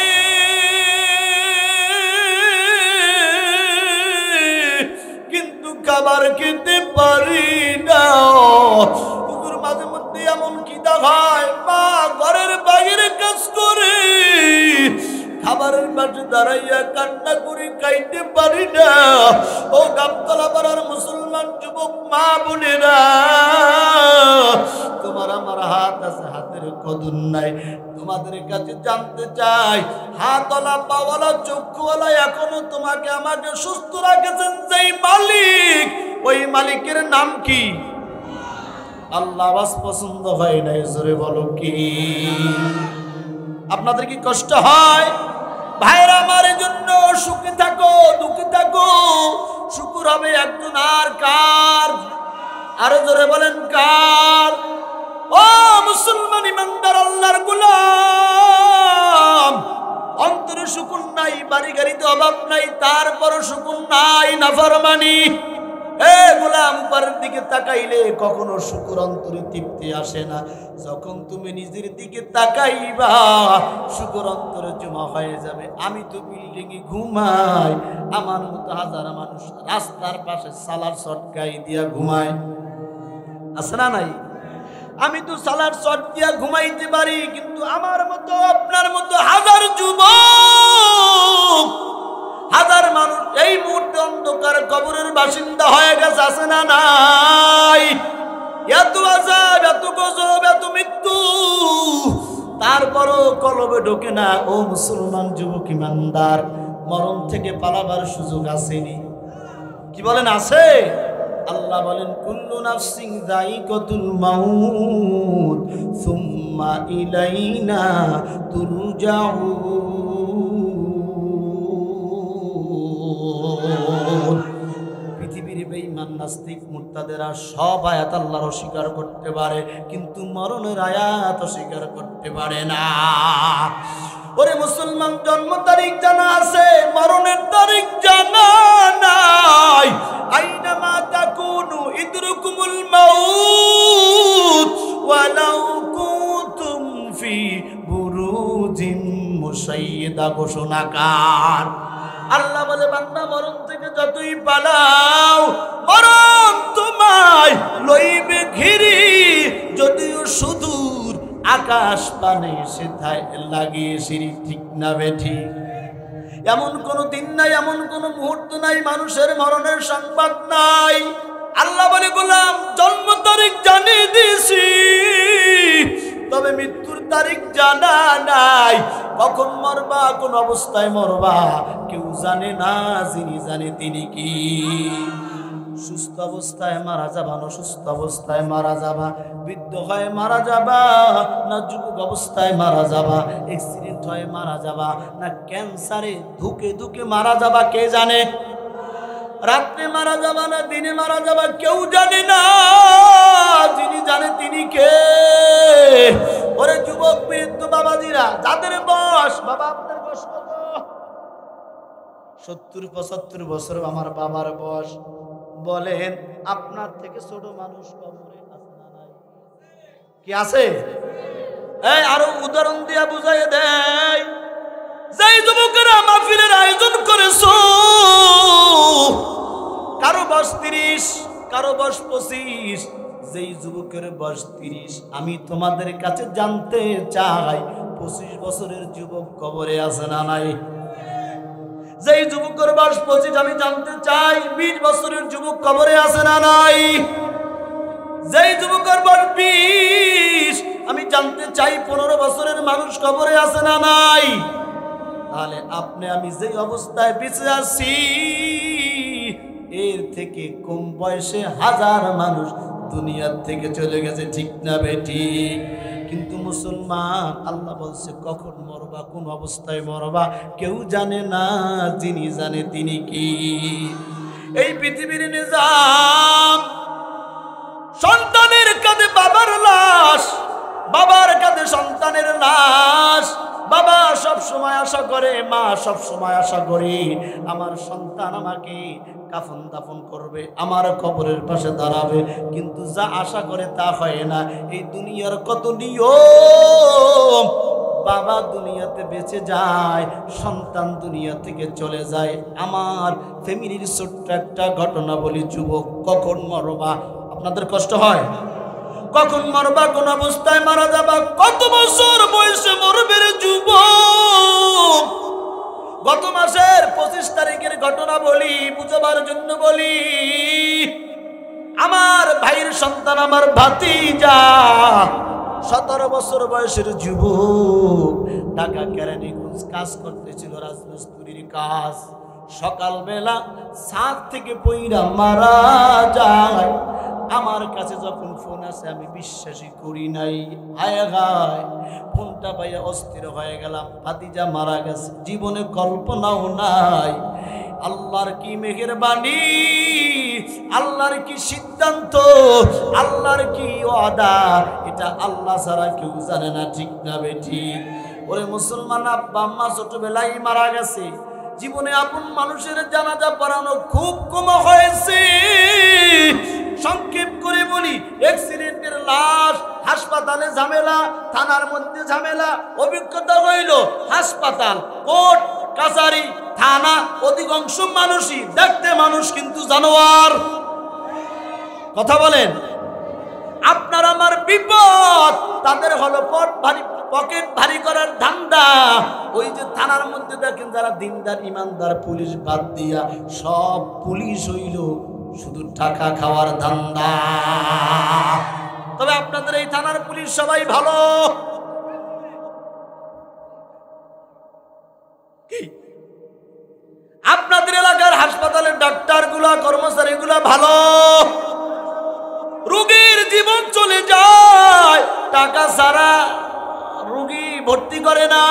Speaker 1: কিন্তু খাবার খেতে পারি না। হুজুর মাঝে মধ্যে এমন খিদা হয়, মা ঘরের বাইরে কাজ করে, খাবারের পাশে দাঁড়াইয়া কান্না করে খাইতে পারি না। ও গাবতলা পাড়ার মুসলমান যুবক মা বোনেরা, তোমার আমার হাত আছে, হাতের কদর নাই। তোমাদের কাছে জানতে চাই, হাতওয়ালা পাওয়ালা চক্ষুওয়ালা এখনো তোমাকে আমাকে সুস্থ রাখেছেন যেই মালিক, ওই মালিকের নাম কি? আল্লাহ। আওয়াজ পছন্দ হয় না, জোরে বলো কি? আপনাদের কি কষ্ট হয়? ভাইরা আমার জন্য সুখে থাকো, দুঃখে থাকো, শুকুর হবে একজন। আর কার? আরো জোরে বলেন কার? ও মুসলমান ইমানদার আল্লাহর গোলাম, অন্তরে সুকুন নাই, বাড়ি গাড়িতে অভাব নাই, তারপরও সুকুন নাই, নাফরমানি। হে গোলাম, উপরের দিকে তাকাইলে কখনো শুকুর অন্তরে তৃপ্তি আসে না। যখন তুমি নিজের দিকে তাকাইবা, শুকুর অন্তরে জমা হয়ে যাবে। আমি তো বিল্ডিং এ ঘুমাই, আমার মতো হাজার মানুষ রাস্তার পাশে সালার চটকাই দিয়া ঘুমায়, আছে না নাই? আমি তো সালার চট দিয়া ঘুমাইতে পারি, কিন্তু আমার মতো আপনার মতো হাজার যুবক, হাজার মানুষ এই মুহূর্তে অন্ধকার কবরের বাসিন্দা হয়ে গেছে, আছে না নাই? এত আযাব, এত গজব, এত মৃত্যু, তারপরও কলবে ঢোকে না। ও মুসলমান যুবক ইমানদার, মরণ থেকে পালাবার সুযোগ আসেনি? কি বলেন, আছে? আল্লাহ বলেন, কুল্লু নাফসিন যায়িকাতুল মাউত সুম্মা ইলাইনা তুরজাউন। পৃথিবীর বেঈমান নাস্তিক মুরতাদেরা সব আয়াত আল্লাহর অস্বীকার করতে পারে, কিন্তু মরণের আয়াত অস্বীকার করতে পারে না। ওরে মুসলমান, জন্ম তারিখ জানা আছে, মরণের তারিখ জানা নাই। আইনামা তাকুনু ইদরুকুমুল মাউত ওয়ালাউ কুনতুম ফি বুরুজিন মুশাইয়্যিদা। ঘোষণাকার আল্লাহ বলে, বান্দা মরণ থেকে যতই পালাও, মরণ তোমায় লইবে ঘিরি, যদিও সুদূর আকাশ পানে সেথায় লাগিয়ে সিঁড়ি। ঠিক না বেঠি? এমন কোন দিন নাই, এমন কোন মুহূর্ত নাই মানুষের মরণের সংবাদ নাই। আল্লাহ বলে, গোলাম জন্ম তারিখ জানিয়ে দিয়েছি, তবে মৃত্যুর তারিখ জানা নাই। কখন মরবা, কোন অবস্থায় মরবা কেউ জানে না, যিনি জানে তিনি কি? সুস্থ অবস্থায় মারা যাবা, না অসুস্থ অবস্থায় মারা যাবা, বৃদ্ধ হয়ে মারা যাবা, না যুবক অবস্থায় মারা যাবা, অ্যাক্সিডেন্ট হয়ে মারা যাবা, না ক্যান্সারে ধুকে ধুকে মারা যাবা, কে জানে? রাত্রে মারা যাবা না দিনে মারা যাবা, কেউ জানে না, যিনি জানে তিনি কে? ওরে যুবক বৃদ্ধ বাবাজিরা, যাদের বয়স, বাবা আপনার বয়স কত? 70-75 বছর আমার বাবার বয়স। বলেন, আপনার থেকে ছোট মানুষ কবরে আছে না নাই? কি আছে? এই আরো উদাহরণ দিয়া বুঝাই দেয়, যেই যুবকেরা মাহফিলের আয়োজন করেছো, কারো বয়স 30, কারো বয়স 25, যেই যুবকের বয়স 30, আমি তোমাদের কাছে জানতে চাই 25 বছরের যুবক কবরে আছে না নাই? যেই যুবকের বয়স 25, আমি জানতে চাই 20 বছরের যুবক কবরে আছে না নাই? যেই যুবকের বয়স 20, আমি জানতে চাই 15 বছরের মানুষ কবরে আছে না নাই? তাহলে আপনি আমি যেই অবস্থায় বেঁচে আছি, এর থেকে কম বয়সে হাজার মানুষ দুনিয়ার থেকে চলে গেছে, ঠিক না বেটি? কিন্তু মুসলমান, আল্লাহ বলছে কখন মরবা, কোন অবস্থায় মরবা কেউ জানে না, যিনি জানে তিনি কি? এই পৃথিবীর নিজাম, সন্তানের কাঁধে বাবার লাশ, বাবার কাঁধে সন্তানের লাশ। বাবা সব সময় আশা করে, মা সব সময় আশা করে আমার সন্তান আমাকে কাফন দাফন করবে, আমার কবরের পাশে দাঁড়াবে, কিন্তু যা আশা করে তা হয় না। এই দুনিয়ার কত নিয়ম, বাবা দুনিয়াতে বেঁচে যায়, সন্তান দুনিয়া থেকে চলে যায়। আমার ফ্যামিলির ছোট্ট একটা ঘটনা বলি, যুবক কখন মরবা? আপনাদের কষ্ট হয়? কখন মরবা, কোন অবস্থায় মারা যাবা, কত বছর বয়সে মরবে রে যুবক? গত মাসের 25 তারিখের ঘটনা বলি, বুঝাবার জন্য বলি। আমার ভাইয়ের সন্তান, আমার ভাতিজা, 17 বছর বয়সের যুবক, ঢাকা কেরানীগঞ্জ কাজ করতেছিল, রাজমিস্ত্রির কাজ। সকালবেলা ছাদ থেকে পইরা মারা যায়। আমার কাছে যখন ফোন আসে আমি বিশ্বাসই করি নাই। হায় হায়, ফোনটা পাইয়া অস্থির হয়ে গেলাম। ভাতিজা মারা গেছে, জীবনে কল্পনাও নাই। আল্লাহর কি মেহেরবানি, আল্লাহর কি সিদ্ধান্ত, আল্লাহর কি ওয়াদা, এটা আল্লাহ ছাড়া কেউ জানে না, ঠিক না বেটি? ওরে মুসলমান, আব্বা আম্মা ছোটবেলায় মারা গেছে। জীবনে আপন মানুষের জানাজা পড়ানো খুব কম হয়েছে। সংক্ষেপ করে বলি, অ্যাক্সিডেন্টের লাশ, হাসপাতালে ঝামেলা, থানার মধ্যে ঝামেলা। অভিজ্ঞতা হইল হাসপাতাল, কোর্ট কাছারি, থানা, অধিকাংশ মানুষই দেখতে মানুষ কিন্তু জানোয়ার। কথা বলেন? আপনার আমার বিপদ, তাদের হলো পকেট ভারী করার ধান্দা। ওই যে থানার মধ্যে দেখেন যারা দিনদার ইমানদার, পুলিশ বাদ দিয়া সব পুলিশ হইল শুধু টাকা খাওয়ার ধান্দা। তবে আপনাদের এই থানার পুলিশ সবাই ভালো। আপনাদের এলাকার হাসপাতালের ডাক্তারগুলা, কর্মচারীগুলা ভালো। রোগীর জীবন চলে যায়, টাকা ছাড়া রোগী ভর্তি করে না।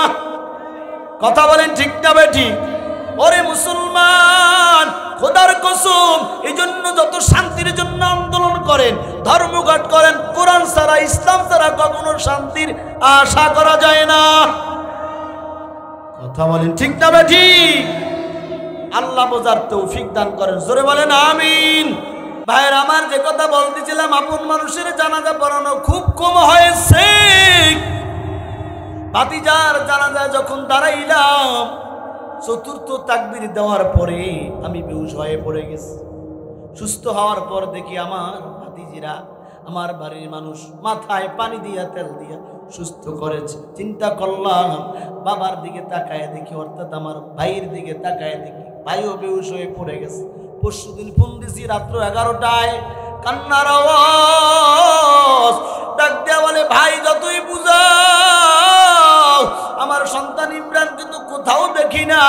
Speaker 1: কথা বলেন ঠিক না বেঠি? ওরে মুসলমান, খোদার কসম, এই জন্য যত শান্তির জন্য আন্দোলন করেন, ধর্মঘট করেন, কোরআন ছাড়া, ইসলাম ছাড়া কখনো শান্তির আশা করা যায় না। কথা বলেন ঠিক না বেঠি? আল্লাহ বোঝার তৌফিক দান করেন, জোরে বলেন আমিন। ভাইয়ের আমার, যে কথা বলতেছিলাম, আপন মানুষের জানাজা পড়ানো খুব কম হয়েছে। ভাতিজার জানাজায় যখন দাঁড়াইলাম, চতুর্থ তাকবীর দেওয়ার পরে আমি বেহুশ হয়ে পড়ে গেছি। সুস্থ হওয়ার পর দেখি আমার ভাতিজিরা, আমার বাড়ির মানুষ মাথায় পানি দিয়া তেল দিয়া সুস্থ করেছে। চিন্তা করলাম, বাবার দিকে তাকায় দেখি, অর্থাৎ আমার ভাইয়ের দিকে তাকায় দেখি ভাইও বেহুশ হয়ে পড়ে গেছে। পরশুদিন ফোন দিছি রাত্র 11টায়, কান্নার আওয়াজ। ডাক দেয়া বলে, ভাই যতই বুঝাও আমার সন্তান ইমরান কিন্তু কোথাও দেখি না।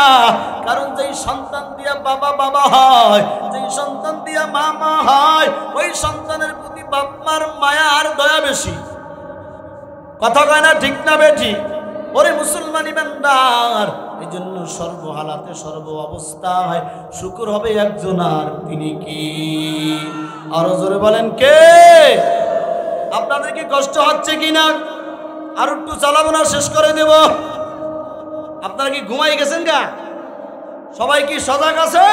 Speaker 1: কারণ যেই সন্তান দিয়া বাবা বাবা হয়, যেই সন্তান দিয়া মা মা হয়, ওই সন্তানের প্রতি বাপ মার মায়া আর দয়া বেশি। কথা কয় না, ঠিক না বেঠি? ওরে মুসলমান ইমানদার, এই জন্য সর্বহালাতে সর্ব অবস্থায় শুকর হবে একজন, আর তিনি কি? আরো জোরে বলেন কে? আপনাদের কি কষ্ট হচ্ছে কিনা? আর একটু চালাবো না, শেষ করে দেব। আপনারা কি ঘুমাই গেছেন গা? সবাই কি সজাগ আছে?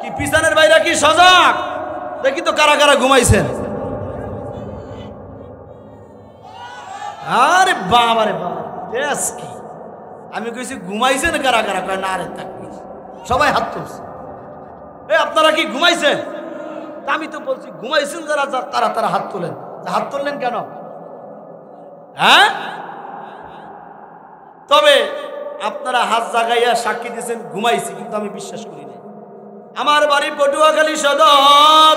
Speaker 1: কি পিছনের বাইরা কি সজাগ? দেখি তো কারা কারা ঘুমাইছেন। আরে বাবা রে বাবা, কি আমি কইছি ঘুমাইছেন কারা কারা? কয় না রে, থাকবি। সবাই হাত তুলছে। আপনারা কি ঘুমাইছেন? আমি তো বলছি ঘুমাইছেন যারা, তারা তারা হাত তোলেন। হাত তুললেন কেন? হ্যাঁ, তবে আপনারা হাত জাগাইয়া সাক্ষী দিয়েছেন ঘুমাইছি, কিন্তু আমি বিশ্বাস করি না। আমার বাড়ি পটুয়াখালী সদর।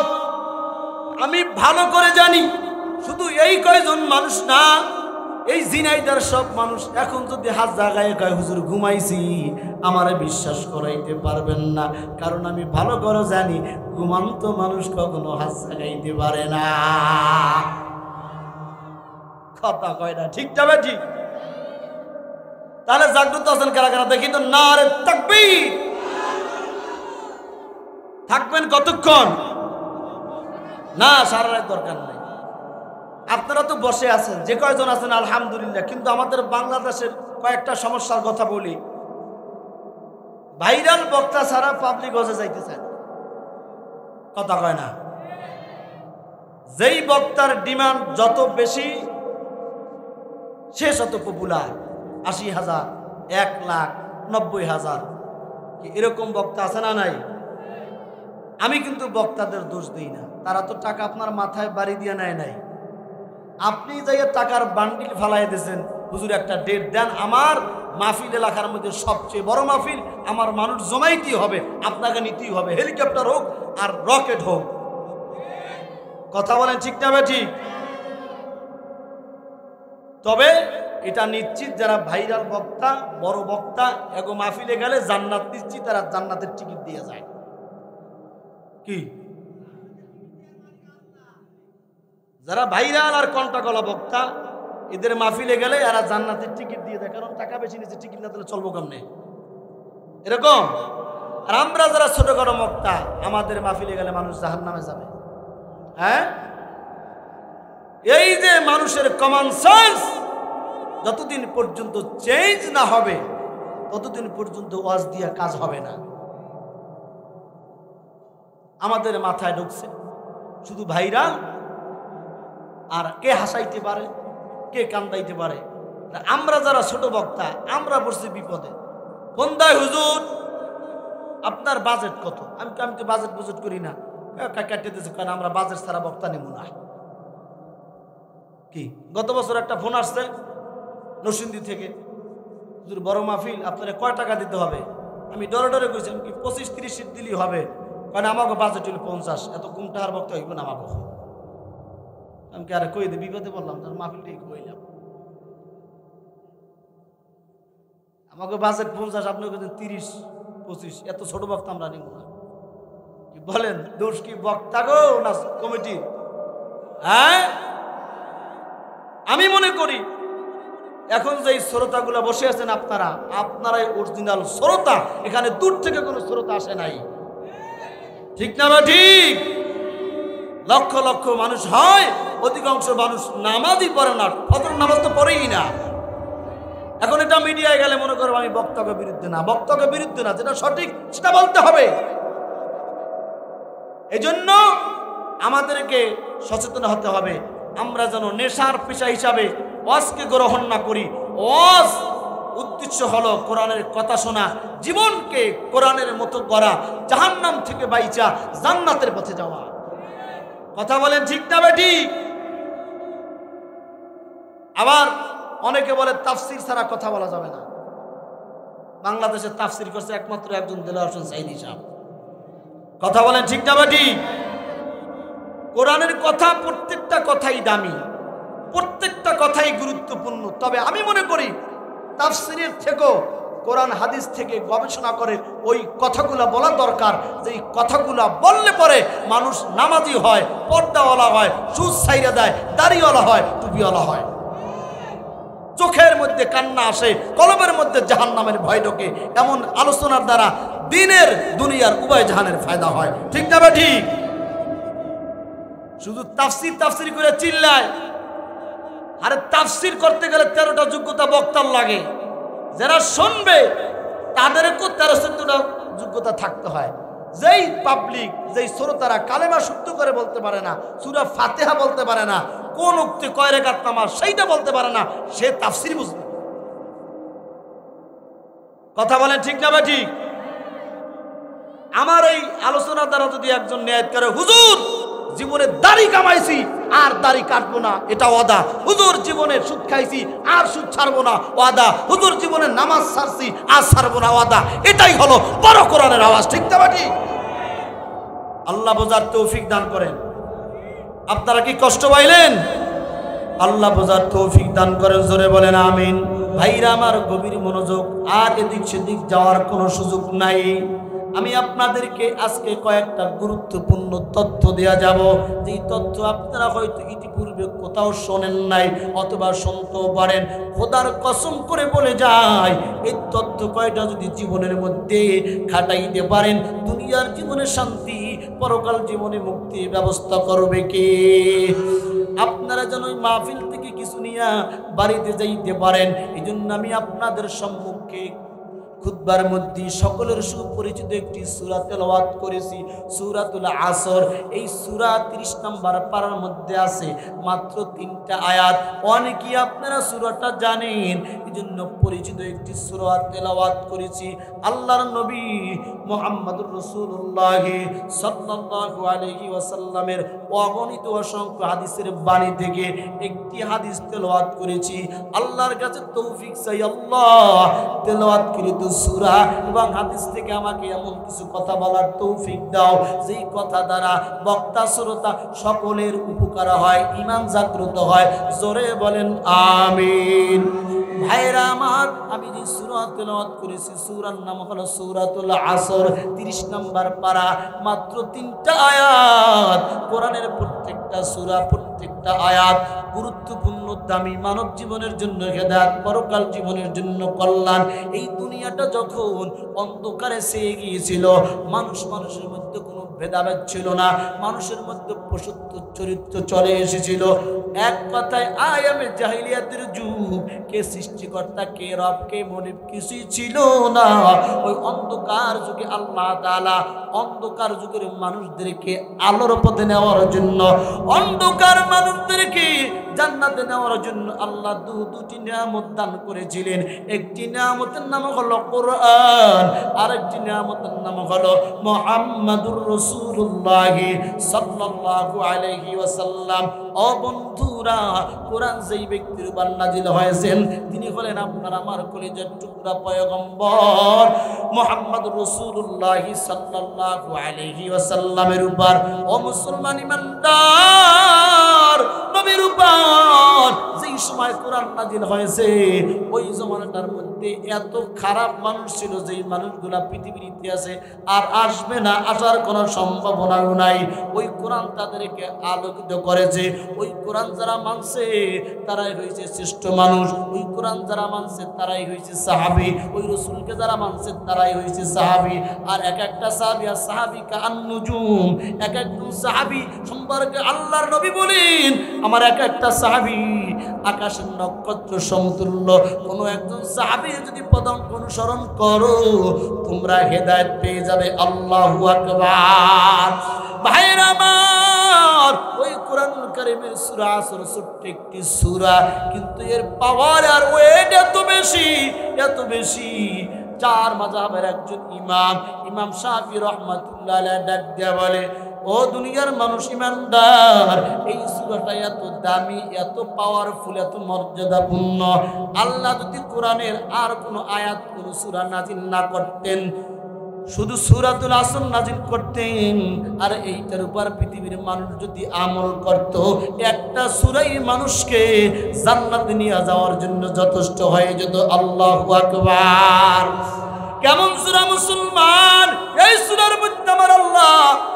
Speaker 1: আমি ভালো করে জানি, শুধু এই কয়জন মানুষ না, এই জিনাইদার সব মানুষ এখন যদি হাত জাগায় গায়ে হুজুর ঘুমাইছি, আমারে বিশ্বাস করাইতে পারবেন না, কারণ আমি ভালো করে জানি ঘুমান্ত মানুষ কখনো হাত জাগাইতে পারে না। কথা কয় না, ঠিক যাবে ঠিক। তাহলে জাগ্রত আছেন কারা কারা দেখি তো, নারে তাকবীর। থাকবেন কতক্ষণ? না, সারা রাত দরকার নাই। আপনারা তো বসে আছেন, যে কয়জন আছেন আলহামদুলিল্লাহ। কিন্তু আমাদের বাংলাদেশের কয়েকটা সমস্যার কথা বলি। ভাইরাল বক্তা ছাড়া পাবলিক হজে যাইতে চায়, কথা কয় না। যেই বক্তার ডিমান্ড যত বেশি, সে তত পপুলার। ৮০,০০০, ১,৯০,০০০, এরকম বক্তা আছে না নাই? আমি কিন্তু বক্তাদের দোষ দিই না, তারা তো টাকা আপনার মাথায় বাড়ি দিয়ে নেয় নাই। আপনি যাইয়া টাকার বান্ডিল ফালাই দিয়েছেন, হুজুর একটা ডেট দেন, আমার মাহফিল এলাকার মধ্যে সবচেয়ে বড় মাহফিল, আমার মানুষ জমাইতেই হবে, আপনাকে নিতেই হবে, হেলিকপ্টার হোক আর রকেট হোক। কথা বলেন ঠিক না ভাই? ঠিক। তবে এটা নিশ্চিত, যারা ভাইরাল বক্তা, বড় বক্তা, এগো মাহফিলে গেলে জান্নাত নিশ্চিত, তারা জান্নাতের টিকিট দিয়ে যায়। কি যারা ভাইরাল আর কন্টা গলা বক্তা, এদের মাহফিলে গেলে এরা জান্নাতের টিকিট দিয়ে দেয়, কারণ টাকা বেশি নিচ্ছে, টিকিট না দিলে চলবো কেমনে, এরকম। আর আমরা যারা ছোটখাটো বক্তা, আমাদের মাহফিলে গেলে মানুষ জাহান্নামে যাবে। হ্যাঁ, এই যে মানুষের কমন সেন্স যতদিন পর্যন্ত চেঞ্জ না হবে, ততদিন পর্যন্ত ওয়াজ দিয়ে কাজ হবে না। আমাদের মাথায় ঢুকছে শুধু ভাইরাল, আর কে হাসাইতে পারে, কে কান্দাইতে পারে। আমরা যারা ছোট বক্তা, আমরা পড়ছি বিপদে। ফোন দেয়, হুজুর আপনার বাজেট কত? আমি তো বাজেট বুজেট করি না, কাটতে দিয়েছে, কারণ আমরা বাজেট ছাড়া বক্তা নেব না। কি গত বছর একটা ফোন আসছে নরসিংদী থেকে, হুজুর বড় মাহফিল, আপনারা কয় টাকা দিতে হবে? আমি ডরে ডরে কইছি, কি 25-30 সিট দিলেই হবে, কারণ আমাকে বাজেট হইল 50, এত কম টাকার বক্তা হইব না আমাকে। আমি কি আরে কই দিই, বিপদে বললাম, তার মাহফিলটাই কইলাম। আমাকে বাজেট 50, আপনি কইছেন 30-25, এত ছোট বক্তা আমরা নিব না। কি বলেন, দোষ কি বক্তা গো না কমিটি? হ্যাঁ, আমি মনে করি এখন যে শ্রোতাগুলো বসে আছেন, আপনারাই অরিজিনাল শ্রোতা। এখানে দূর থেকে কোনো শ্রোতা আসে নাই, ঠিক না বা ঠিক? লক্ষ লক্ষ মানুষ হয়, অধিকাংশ মানুষ নামাজই পড়ে না, ফজর নামাজ তো পড়েই না। এখন এটা মিডিয়ায় গেলে মনে করবো আমি বক্তব্যের বিরুদ্ধে না, বক্তব্যের বিরুদ্ধে না, যেটা সঠিক সেটা বলতে হবে। এই জন্য আমাদেরকে সচেতন হতে হবে, আমরা যেন নেশার পেশা হিসাবে ওয়াজকে গ্রহণ না করি। ওয়াজ উদ্দেশ্য হলো কোরআনের কথা শোনা, জীবনকে কোরআনের মতো করা, জাহান্নাম থেকে বাইচা জান্নাতের পথে যাওয়া। কথা বলেন ঠিক না বেটি? আবার অনেকে বলে তাফসির ছাড়া কথা বলা যাবে না। বাংলাদেশে তাফসির করছে একমাত্র একজন, দেলোয়ার হোসেন সাইদি সাহেব। কথা বলেন ঠিক না বেটি? কোরআনের কথা প্রত্যেকটা কথাই দামি, প্রত্যেকটা কথাই গুরুত্বপূর্ণ। তবে আমি মনে করি তাফসিরের থেকেও কোরআন হাদিস থেকে গবেষণা করে ওই কথাগুলা বলা দরকার, যে কথাগুলা বললে পরে মানুষ নামাজি হয়, পর্দাওয়ালা হয়, সুদ ছাইরা দেয়, দাড়িওয়ালা হয়, টুপিওয়ালা হয়, চোখের মধ্যে কান্না আসে, কলবের মধ্যে জাহান্নামের ভয় ঢোকে। এমন আলোচনার দ্বারা দিনের দুনিয়ার উভয় জাহানের ফায়দা হয়, ঠিক না বা ঠিক? শুধু তাফসির তাফসির করে চিল্লায়। আরে তাফসির করতে গেলে 13টা যোগ্যতা বক্তার লাগে, যারা শুনবে তাদেরকেও 13-14টা যোগ্যতা থাকতে হয়। যেই পাবলিক, যেই শ্রোতারা কালেমা শুদ্ধ করে বলতে পারে না, সূরা ফাতিহা বলতে পারে না, কোন উক্তি কয় রাকাত নামাজ সেইটা বলতে পারে না, সে তাফসির বুঝবে। কথা বলেন ঠিক না বা ঠিক? আমার এই আলোচনার দ্বারা যদি একজন নিয়ত করে, হুজুর জীবনে দাড়ি কামাইছি আর দাড়ি কাটবো না, এটা ওয়াদা। হুজুর জীবনে সুদ খাইছি আর সুদ ছাড়বো না, ওয়াদা। হুজুর জীবনে নামাজ ছাড়ছি আর ছাড়বো না, ওয়াদা। এটাই হলো বড় কোরআনের আওয়াজ, ঠিক না বাটি? আল্লাহ বোঝার তৌফিক দান করেন। আপনারা কি কষ্ট পাইলেন? আল্লাহ বোঝার তৌফিক দান করেন, জোরে বলেন আমিন। ভাইরা আমার, গভীর মনোযোগ, আর এদিক সেদিক যাওয়ার কোনো সুযোগ নাই। আমি আপনাদেরকে আজকে কয়েকটা গুরুত্বপূর্ণ তথ্য দেয়া যাব, যেই তথ্য আপনারা হয়তো ইতিপূর্বে কোথাও শোনেন নাই অথবা শুনতেও পারেন। খোদার কসম করে বলে যায়, এই তথ্য কয়টা যদি জীবনের মধ্যে খাটাইতে পারেন, দুনিয়ার জীবনে শান্তি, পরকাল জীবনে মুক্তির ব্যবস্থা করবে কে? আপনারা যেন ওই মাহফিল থেকে কিছু নিয়ে বাড়িতে যাইতে পারেন, এই জন্য আমি আপনাদের সম্মুখে খুতবার মধ্যে সকলের সুপরিচিত একটি সূরা তেলাওয়াত করেছি, সূরাতুল আসর। এই সূরা 30 নম্বর পারার মধ্যে আছে মাত্র 3টা আয়াত। অনেকেই আপনারা সূরাটা জানেন, এজন্য পরিচিত একটি সূরা তেলাওয়াত করেছি। আল্লাহর নবী মুহাম্মদুর রাসূলুল্লাহ সাল্লাল্লাহু আলাইহি ওয়াসাল্লামের অগণিত অসংখ্য হাদিসের বাণী থেকে একটি হাদিস তেলাওয়াত করেছি। আল্লাহর কাছে তৌফিক চাই, আল্লাহ তেলাওয়াতকৃত সূরা এবং হাদিস থেকে আমাকে এমন কিছু কথা বলার তৌফিক দাও, যেই কথা দ্বারা বক্তা শ্রোতা সকলের উপকার হয়, ঈমান জাগ্রত হয়, জোরে বলেন আমিন। ভাইরা আমার, আমি যে সূরা তেলাওয়াত করেছি, সূরার নাম হলো সূরাতুল আসর, 30 নম্বর পারা, মাত্র 3টা আয়াত। কোরআনের প্রত্যেকটা সূরা, প্রত্যেকটা আয়াত গুরুত্বপূর্ণ, দামি, মানব জীবনের জন্য হেদায়েত, পরকাল জীবনের জন্য কল্যাণ। এই দুনিয়াটা যখন অন্ধকারে ছেয়ে গিয়েছিল, মানুষের মধ্যে কোনো ভেদাভেদ ছিল না, মানুষের মধ্যে পশুত্ব চরিত্র চলে এসেছিল। এক কথায় আয়ামে জাহিলিয়াতের যুগ, কে সৃষ্টিকর্তা, কে রব, কে মনিব কিছুই ছিল না। ওই অন্ধকার যুগে আল্লাহ তাআলা অন্ধকার যুগের মানুষদেরকে আলোর পথে নেওয়ার জন্য, অন্ধকার মানুষদেরকে জান্নাতে নেওয়ার জন্য আল্লাহ দুটি নিয়ামত দান করেছিলেন। একটি নিয়ামতের নাম হলো কোরআন, আরেকটি নিয়ামতের নাম হলো মুহাম্মাদুর রাসূলুল্লাহ সাল্লাল্লাহু আলাইহি ওয়াসাল্লাম। ও বন্ধুরা, কোরআন যেই ব্যক্তির উপর নাজিল হয়েছেন, তিনি হলেন আপনার আমার কলিজার টুকরা পয়গম্বর মুহাম্মাদুর রাসূলুল্লাহ সাল্লাল্লাহু আলাইহি ওয়াসাল্লামের উপর। ও মুসলমান ইমানদার, নবীর উপর যেই সময় কোরআন নাজিল হয়েছে, ওই জমানাটার মধ্যে এত খারাপ মানুষ ছিল, যেই মানুষগুলা পৃথিবীর ইতিহাসে আর আসবে না, আসার কোনো সম্ভাবনাও নাই। ওই কোরআন তাদেরকে আলোকিত করেছে। ওই কোরআন যারা মানছে তারাই হয়েছে শ্রেষ্ঠ মানুষ। ওই কোরআন যারা মানছে তারাই হয়েছে সাহাবী। ওই রাসূলকে যারা মানছে তারাই হয়েছে সাহাবী। আর এক একটা সাহাবী আর সাহাবী কান্নুজুম, এক একজন সাহাবী সম্পর্কে আল্লাহর নবী বলেন, আমার এক একটা সাহাবী আকাশের নক্ষত্র সমতুল্য। কোনো একজন সাহাবী যদি পদাঙ্ক অনুসরণ করো, তোমরা হেদায়েত পেয়ে যাবে। আল্লাহু আকবার। ভাইরা আমার, ওই কোরআনুল কারীমের সূরা আসর ছোট্ট একটি সূরা, কিন্তু এর পাওয়ার আর ওয়েট এত বেশি, এত বেশি। 4 মাযহাবের একজন ইমাম শাফি রাহমাতুল্লাহ আলাইহি ডাক দেয়া বলে, ও দুনিয়ার মানুষ ইমানদার, এই সূরাটা এত দামি, এত পাওয়ারফুল, এত মর্যাদাপূর্ণ, আল্লাহ যদি কোরআনের আর কোনো আয়াত, কোনো সূরা নাজিল না করতেন, শুধু সূরাতুল আসর নাজিল করতেন, আর এইটার উপর পৃথিবীর মানুষ যদি আমল করত, একটা সূরাই মানুষকে জান্নাতে নিয়ে যাওয়ার জন্য যথেষ্ট হয়ে যেত। আল্লাহু আকবার। কেমন সূরা মুসলমান? এই সূরার মধ্যে আমার আল্লাহ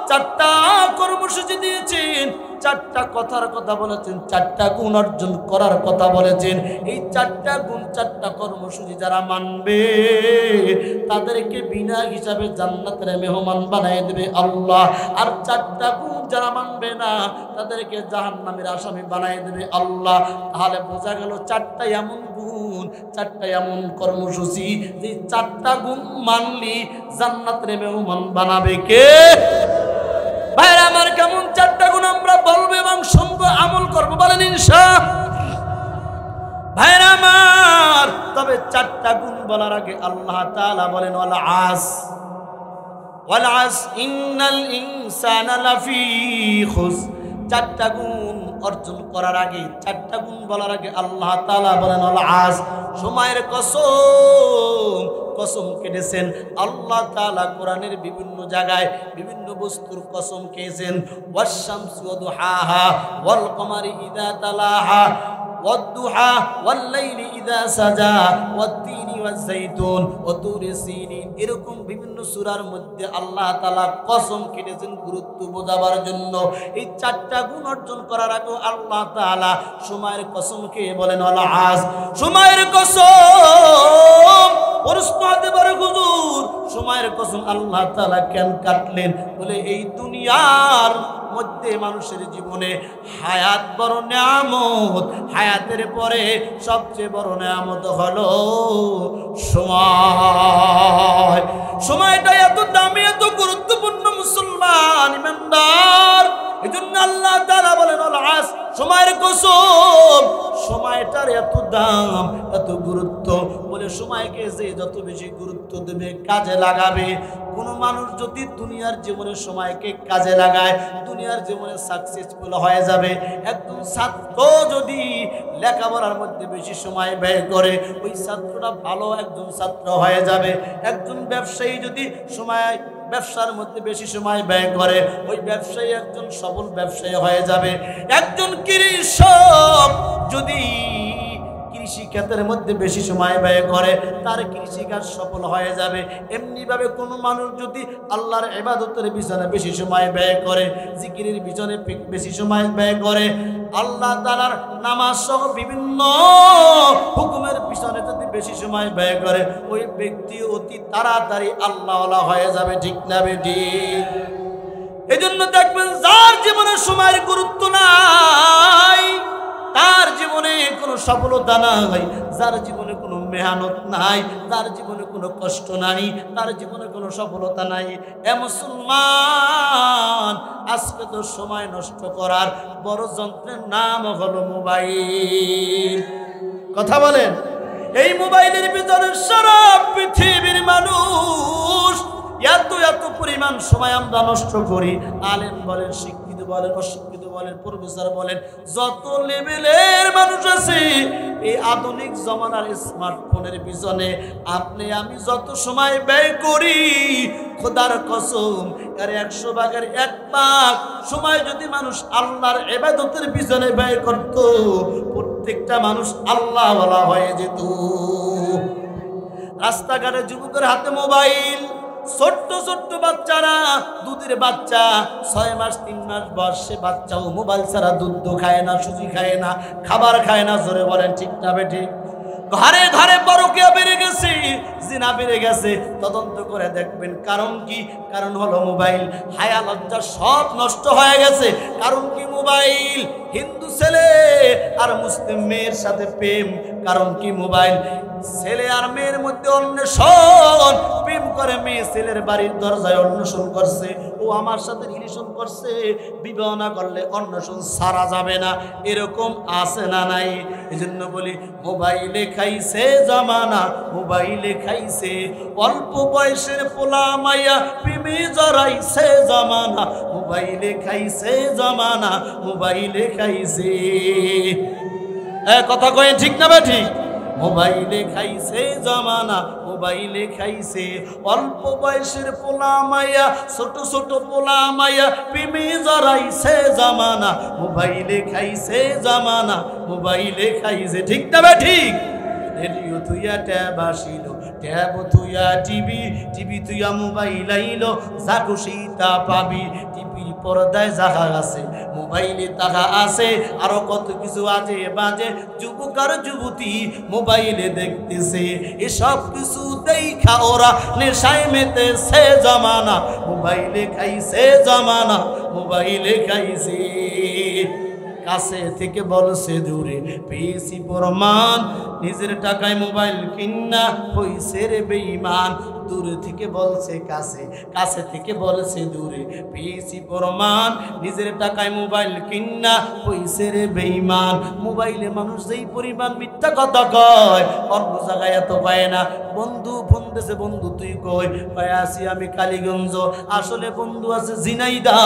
Speaker 1: 4টা কর্মসূচি দিয়েছেন, 4টা কথার কথা বলেছেন, 4টা গুণ অর্জন করার কথা বলেছেন। এই 4টা গুণ, 4টা কর্মসূচি যারা মানবে, তাদেরকে বিনা হিসাবে জান্নাতের মেহমান বানিয়ে দেবে আল্লাহ। আর 4টা গুণ যারা মানবে না, তাদেরকে জাহান্নামের আসামি বানিয়ে দেবে আল্লাহ। তাহলে বোঝা গেল 4টা এমন গুণ, 4টা এমন কর্মসূচি, যে 4টা গুণ মানলি জান্নাতের মেহমান বানাবে কে? ভাইরা আমার, কেমন 4টা গুণ আমরা বলবো এবং শুনবো, আমল করবো, বলেন ইনশাআল্লাহ। ভাইরা আমার, তবে 4টা গুণ বলার আগে আল্লাহ তাআলা বলেন, ওয়াল আস ইন্নাল ইনসানা লাফি খুস। 4টা গুণ অর্জন করার আগে, 4টা গুণ বলার আগে আল্লাহ তাআলা বলেন আল আস, সময়ের কসম, কসম কেটেছেন। আল্লাহ তাআলা কোরআনের বিভিন্ন জায়গায় বিভিন্ন বস্তুর কসম খেয়েছেন। ওয়াশ শামসি ওয়া দুহাহা ওয়াল কমারি ইযা তালাহা ওয়াদ-দুহা ওয়াল-লাইলি ইযা সাজা ওয়াত-তিনি ওয়াজ-যাইতুন ওয়া তুরি সিনিন, এরকম বিভিন্ন সূরার মধ্যে আল্লাহ তাআলা কসম কেটেছেন গুরুত্ব বোঝাবার জন্য। এই 4টা গুণ অর্জন করার আগে আল্লাহ তাআলা সময়ের কসম খেয়ে বলেন আল আস, সময়ের কসম। প্রশ্ন হতে পারে হুজুর সময়ের কসম আল্লাহ তাআলা কেন কাটলেন? বলে এই দুনিয়ার মধ্যে মানুষের জীবনে হায়াত বড় নিয়ামত, হায়াতের পরে সবচেয়ে বড় নিয়ামত হলো সময়। সময়টা এত দামি, এত গুরুত্বপূর্ণ মুসলমান ইমানদার। এজন্য আল্লাহ তাআলা বলেন আল আস, সময়ের কসম। সময়টার এত দাম, এত গুরুত্ব। বলে সময়কে যে যত বেশি গুরুত্ব দেবে, কাজে লাগাবে। কোন মানুষ যদি দুনিয়ার জীবনে সময়কে কাজে লাগায়, দুনিয়ার জীবনে সাকসেসফুল হয়ে যাবে। একজন ছাত্র যদি লেখাপড়ার মধ্যে বেশি সময় ব্যয় করে, ওই ছাত্রটা ভালো একজন ছাত্র হয়ে যাবে। একজন ব্যবসায়ী যদি ব্যবসার মধ্যে বেশি সময় ব্যয় করে, ওই ব্যবসায়ী একজন সফল ব্যবসায়ী হয়ে যাবে। একজন কৃষক যদি কৃষি ক্ষেতের মধ্যে বেশি সময় ব্যয় করে, তার কৃষিকাজ সফল হয়ে যাবে। এমনিভাবে কোনো মানুষ যদি আল্লাহর ইবাদতের পিছনে বেশি সময় ব্যয় করে, জিকিরের পিছনে বেশি সময় ব্যয় করে, আল্লাহ তাআলার নামাজ সহ বিভিন্ন হুকুমের পিছনে যদি বেশি সময় ব্যয় করে, ওই ব্যক্তি অতি তাড়াতাড়ি আল্লাহওয়ালা হয়ে যাবে। ঠিক না বেটি? এজন্য দেখবেন যার জীবনে সময়ের গুরুত্ব নাই, তার জীবনে কোনো সফলতা নাই। যার জীবনে কোনো মেহনত নাই, তার জীবনে কোনো কষ্ট নাই, তার জীবনে কোনো সফলতা নাই। এ মুসলমান, আজকে তো সময় নষ্ট করার বড় যন্ত্রের নাম হলো মোবাইল। কথা বলেন। এই মোবাইলের ভিতরে সারা পৃথিবীর মানুষ এত এত পরিমাণ সময় আমরা নষ্ট করি। আলেম বলেন, শিক্ষিত বলেন, অশিক্ষিত বলেন, প্রফেসর বলেন, যত লেভেলের মানুষ আছে, এই আধুনিক জমানার স্মার্টফোনের পিছনে আপনি আমি যত সময় ব্যয় করি, খোদার কসম এর 100 ভাগের 1 ভাগ সময় যদি মানুষ আল্লাহর ইবাদতের পিছনে ব্যয় করত, প্রত্যেকটা মানুষ আল্লাহওয়ালা হয়ে যেত। রাস্তাঘাটে যুবকের হাতে মোবাইল, ছোট্ট ছোট্ট বাচ্চারা, দুধের বাচ্চা, 6 মাস 3 মাস বয়সে বাচ্চাও মোবাইল ছাড়া দুধ খায় না, সুজি খায় না, খাবার খায় না। জোরে বলেন ঠিক না বেঠিক? ঘরে ঘরে পরকীয়া বেড়ে গেছে, জিনা বেড়ে গেছে। তদন্ত করে দেখবেন কারণ কি? কারণ হলো মোবাইল। হায়া লজ্জা সব নষ্ট হয়ে গেছে। কারণ কি? মোবাইল। হিন্দু ছেলে আর মুসলিম মেয়ের সাথে প্রেম, কারণ কি? মোবাইল। ছেলে আর মেয়ের মধ্যে অন্বেষণ, প্রেম করে মেয়ে ছেলের বাড়ির দরজায় অন্বেষণ করছে, ও আমার সাথে রিলেশন করছে, বিবাহ না করলে অন্বেষণ সারা যাবে না। এরকম আছে না নাই? এজন্য বলি মোবাইলে খাইছে জামানা, মোবাইলে খাইছে। অল্প বয়সের পোলা মাইয়া প্রেমে জড়াইছে জামানা, মোবাইলে খাইছে জামানা, মোবাইলে খাইছে। কথা কয়েন ঠিক না ঠিক? মোবাইলে খাইছে জামানা, মোবাইলে খাইছে। অল্প বয়সের পোলা মাইয়া, ছোট ছোট পোলা মাইয়া প্রেমে জড়াইছে জামানা, মোবাইলে খাইছে জামানা, মোবাইলে খাইছে। ঠিক না ঠিক? রেডিও তুইয়া ট্যাব আসিল, ট্যাব তুইয়া টিভি, টিভি তুইয়া মোবাইল আইলো, যা খুশি তা পাবি। টিভির পর্দায় যাহা আছে, মোবাইলে তাহা আছে। আরো কত কিছু আছে বাজে যুবক আর যুবতী মোবাইলে দেখতেছে। এসব কিছু দেখা ওরা নেশায় মেতেছে জামানা, মোবাইলে খাইছে জামানা, মোবাইলে খাইছে। কাছে থেকে বলছে দূরে পেয়েছি প্রমাণ, নিজের টাকায় মোবাইল কিনা হইছে রে বেঈমান। দূরে থেকে বলছে কাছে, কাছে থেকে বলছে দূরে। পেয়েছি প্রমাণ, নিজের টাকায় মোবাইল কিনা হইছে রে বেঈমান। মোবাইলে মানুষ যেই পরিমাণ মিথ্যা কথা কয়, অন্য জায়গায় এত পায় না। বন্ধু ফোন দিয়েছে, বন্ধু তুই কই? কয় আছি আমি কালীগঞ্জ। আসলে বন্ধু আছে ঝিনাইদহ।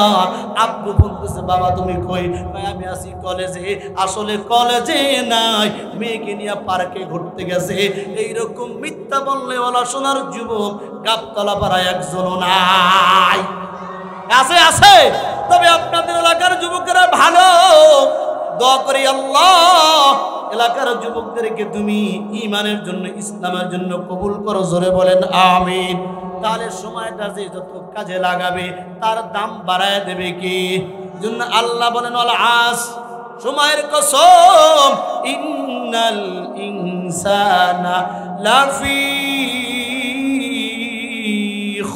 Speaker 1: আব্বু ফোন দিয়েছে, বাবা তুমি কই? কয় আমি আছি কলেজে। আসলে কলেজে নাই, মেয়েকে নিয়ে পার্কে ঘুরতে গেছে। এইরকম মিথ্যা বললে ওলা সোনার যুবক গাবতলা পাড়ায় একজনও নাই। আছে আছে, তবে আপনাদের এলাকার যুবকেরা ভালো। দোয়া করি আল্লাহ এলাকার যুবকদেরকে তুমি ঈমানের জন্য, ইসলামের জন্য কবুল করো। জোরে বলেন আমিন। তাহলে সময়টা যে যত কাজে লাগাবে তার দাম বাড়ায় দেবে কি? জন্য আল্লাহ বলেন ওয়াল আস, সময়ের কসম, ইন্নাল ইনসানা লাফি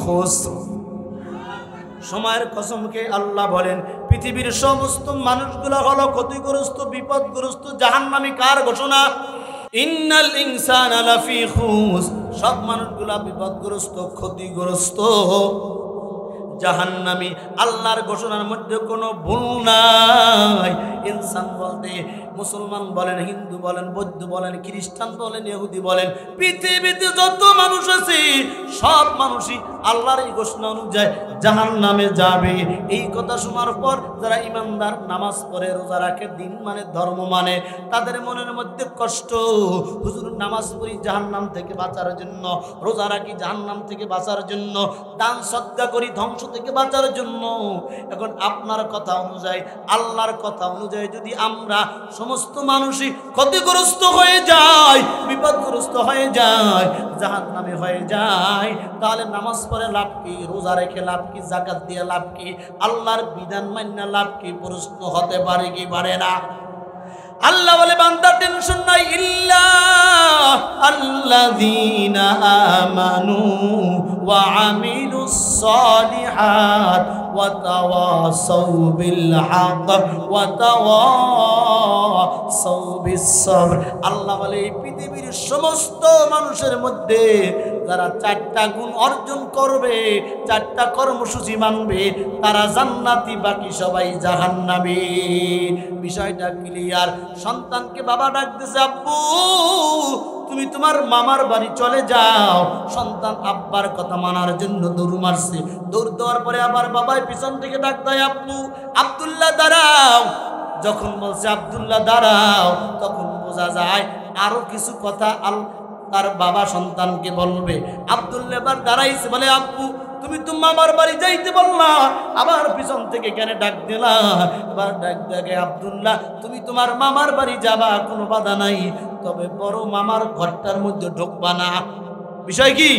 Speaker 1: খুসর। সময়ের কসমকে আল্লাহ বলেন পৃথিবীর সমস্ত মানুষগুলো হলো ক্ষতিগ্রস্ত, বিপদগ্রস্ত, জাহান্নামী। কার ঘোষণা? ইন্নাল ইনসানা লাফি খুস। সব মানুষগুলা বিপদগ্রস্ত, ক্ষতিগ্রস্ত, জাহান্নামী। আল্লাহর ঘোষণার মধ্যে কোনো ভুল নাই। ইনসান বলতে মুসলমান বলেন, হিন্দু বলেন, বৌদ্ধ বলেন, খ্রিস্টান বলেন, ইহুদি বলেন, পৃথিবীতে যত মানুষ আছে সব মানুষই আল্লাহর এই ঘোষণা অনুযায়ী জাহান্নামে যাবে। এই কথা শোনার পর যারা ইমানদার, নামাজ পড়ে, রোজা রাখে, দিন মানে, ধর্ম মানে, তাদের মনের মধ্যে কষ্ট। হুজুর নামাজ পড়ি জাহান্নাম থেকে বাঁচার জন্য, রোজা রাখি জাহান্নাম থেকে বাঁচার জন্য, দান সদকা করি ধ্বংস থেকে বাঁচার জন্য। এখন আপনার কথা অনুযায়ী, আল্লাহর কথা অনুযায়ী যদি আমরা সমস্ত মানুষই ক্ষতিগ্রস্ত হয়ে যায়, বিপদগ্রস্ত হয়ে যায়, জাহান্নামে হয়ে যায়, তাহলে নামাজ পড়ে লাভ কি? রোজা রেখে লাভ কি? যাকাত দিয়ে লাভ কি? আল্লাহর বিধান মান্য লাভ কি? প্রশ্ন হতে পারে কি পারে না? আল্লাহ বলে বান্দা টেনশন নাই, ইল্লা আল্লাযীনা আমানু ওয়া আমিলুস সালিহাত ওয়া তাওয়াসাউ বিল হক ওয়া তাওয়াসাউ বিস সবর। আল্লাহ বলে এই পৃথিবীর সমস্ত মানুষের মধ্যে যারা চারটা গুণ অর্জন করবে, চারটা কর্মসূচি মানবে, তারা জান্নাতি, বাকি সবাই জাহান্নামী। বিষয়টা ক্লিয়ার। সন্তানকে বাবা ডাকতেছে, আব্বু তুমি তোমার মামার বাড়ি চলে যাও। সন্তান আব্বার কথা মানার জন্য দৌড় মারছে। দৌড় দেওয়ার পরে আবার বাবাই পিছন থেকে ডাক দেয়, আব্বু আব্দুল্লাহ দাঁড়াও। যখন বলছে আব্দুল্লাহ দাঁড়াও, তখন বোঝা যায় আরো কিছু কথা তার বাবা সন্তানকে বলবে। আব্দুল্লাহ এবার দাঁড়াইছে, বলে আব্বু তুমি তো মামার বাড়ি যাইতে বললা, আবার পিছন থেকে কেন ডাক দিলা? এবার ডাক দেখে, আব্দুল্লাহ তুমি তোমার মামার বাড়ি যাবা, কোনো বাধা নাই, তবে বড় মামার ঘরটার মধ্যে ঢুকবা না। বিষয় কি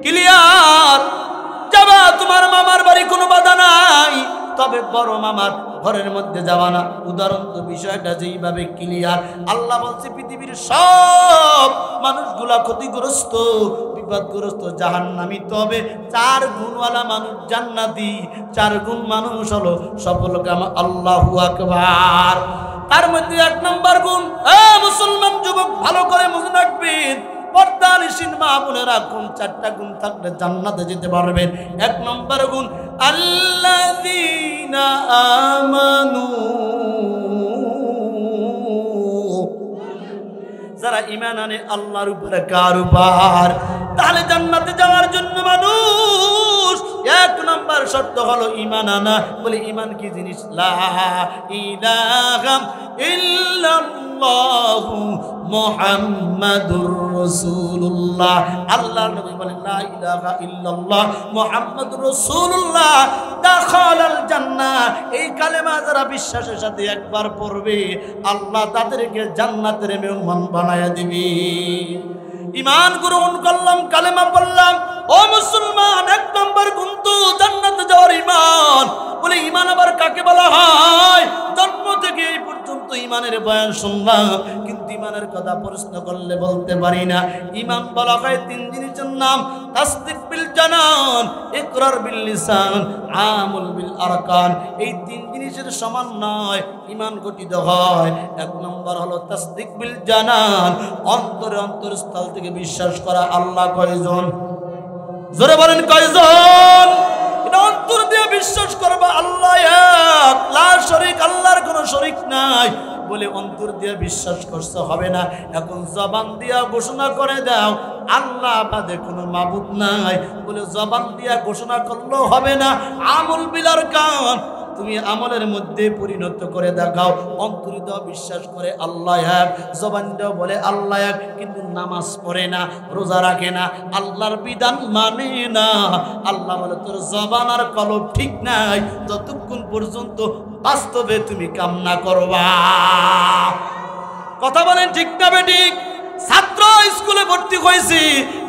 Speaker 1: ক্লিয়ার? যাবা তোমার মামার বাড়ি, কোনো বাধা নাই, তবে বড় মামার ঘরের মধ্যে যাবা না। উদাহরণ তো বিষয়টা যেইভাবে ক্লিয়ার। আল্লাহ বলছে পৃথিবীর সব মানুষগুলা ক্ষতিগ্রস্ত, বিপদগ্রস্ত, জাহান্নামী, তবে 4 গুণওয়ালা মানুষ জান্নাতি। 4 গুণ মানুষ হলো সফল কাম। আল্লাহু আকবার। তার মধ্যে 1 নম্বর গুণ, মুসলমান যুবক ভালো করে মনে রাখবেন, পর্দানিসীন মা বোনেরা, কোন 4টা গুণ থাকলে জান্নাতে যেতে পারবেন। 1 নম্বর গুণ, আল্লাযীনা আমানু, যারা ঈমান আনে আল্লাহর উপরে, কার উপর? তাহলে জান্নাতে যাওয়ার জন্য মানুষ 1 নম্বর শর্ত হলো ঈমান আনা। বলে ঈমান কি জিনিস? লা ইলাহা ইল্লাল্লাহু মুহাম্মাদুর রাসূলুল্লাহ। আল্লাহর নবী বলেন লা ইলাহা ইল্লাল্লাহ মুহাম্মাদুর রাসূলুল্লাহ দাখালাল জান্নাহ। এই কালেমা যারা বিশ্বাসের সাথে একবার পড়বে, আল্লাহ তাদেরকে জান্নাতের মেহমান বানায়া দিবে। ঈমান গ্রহণ করলাম, কালেমা পড়লাম, ও মুসলমান 1 নম্বর গুণ তো জান্নাতে যাওয়ার ঈমান। বলে ঈমান আবার কাকে বলা হয়? জন্ম থেকে এই পর্যন্ত ঈমানের বয়ান শুনলাম, কিন্তু ঈমানের কথা প্রশ্ন করলে বলতে পারি না। ঈমান বলা হয় 3 জিনিসের নাম, তাসদিক বিল জানান, ইকরার বিল লিসান, আমল বিল আরকান। এই 3 জিনিসের সমন্বয় ঈমান গঠিত হয়। 1 নম্বর হলো তাসদিক বিল জানান, অন্তরে অন্তরস্থল থেকে বিশ্বাস করা। আল্লাহ কয়জন? জোরে বলেন কয়জন? এটা অন্তর দিয়ে বিশ্বাস করবা আল্লাহ এক, লা শরীক, আল্লাহর কোনো শরীক নাই বলে অন্তর দিয়ে বিশ্বাস করতে হবে না। এখন জবান দিয়া ঘোষণা করে দাও আল্লাহ বাদে কোনো মাবুদ নাই বলে জবান দিয়া ঘোষণা করলেও হবে না। আমল বিলার কান তুমি আমলের মধ্যে পরিণত করে দেখাও। অন্তরে দাও বিশ্বাস করে আল্লাহ এক, জবান দাও বলে আল্লাহ এক, কিন্তু নামাজ পড়ে না, রোজা রাখে না, আল্লাহর বিধান মানে না। আল্লাহ বলে তোর জবান আর কলব ঠিক নাই যতক্ষণ পর্যন্ত বাস্তবে তুমি কামনা করবা। কথা বলেন ঠিক না বেঠিক? ছাত্র স্কুলে ভর্তি হয়েছি,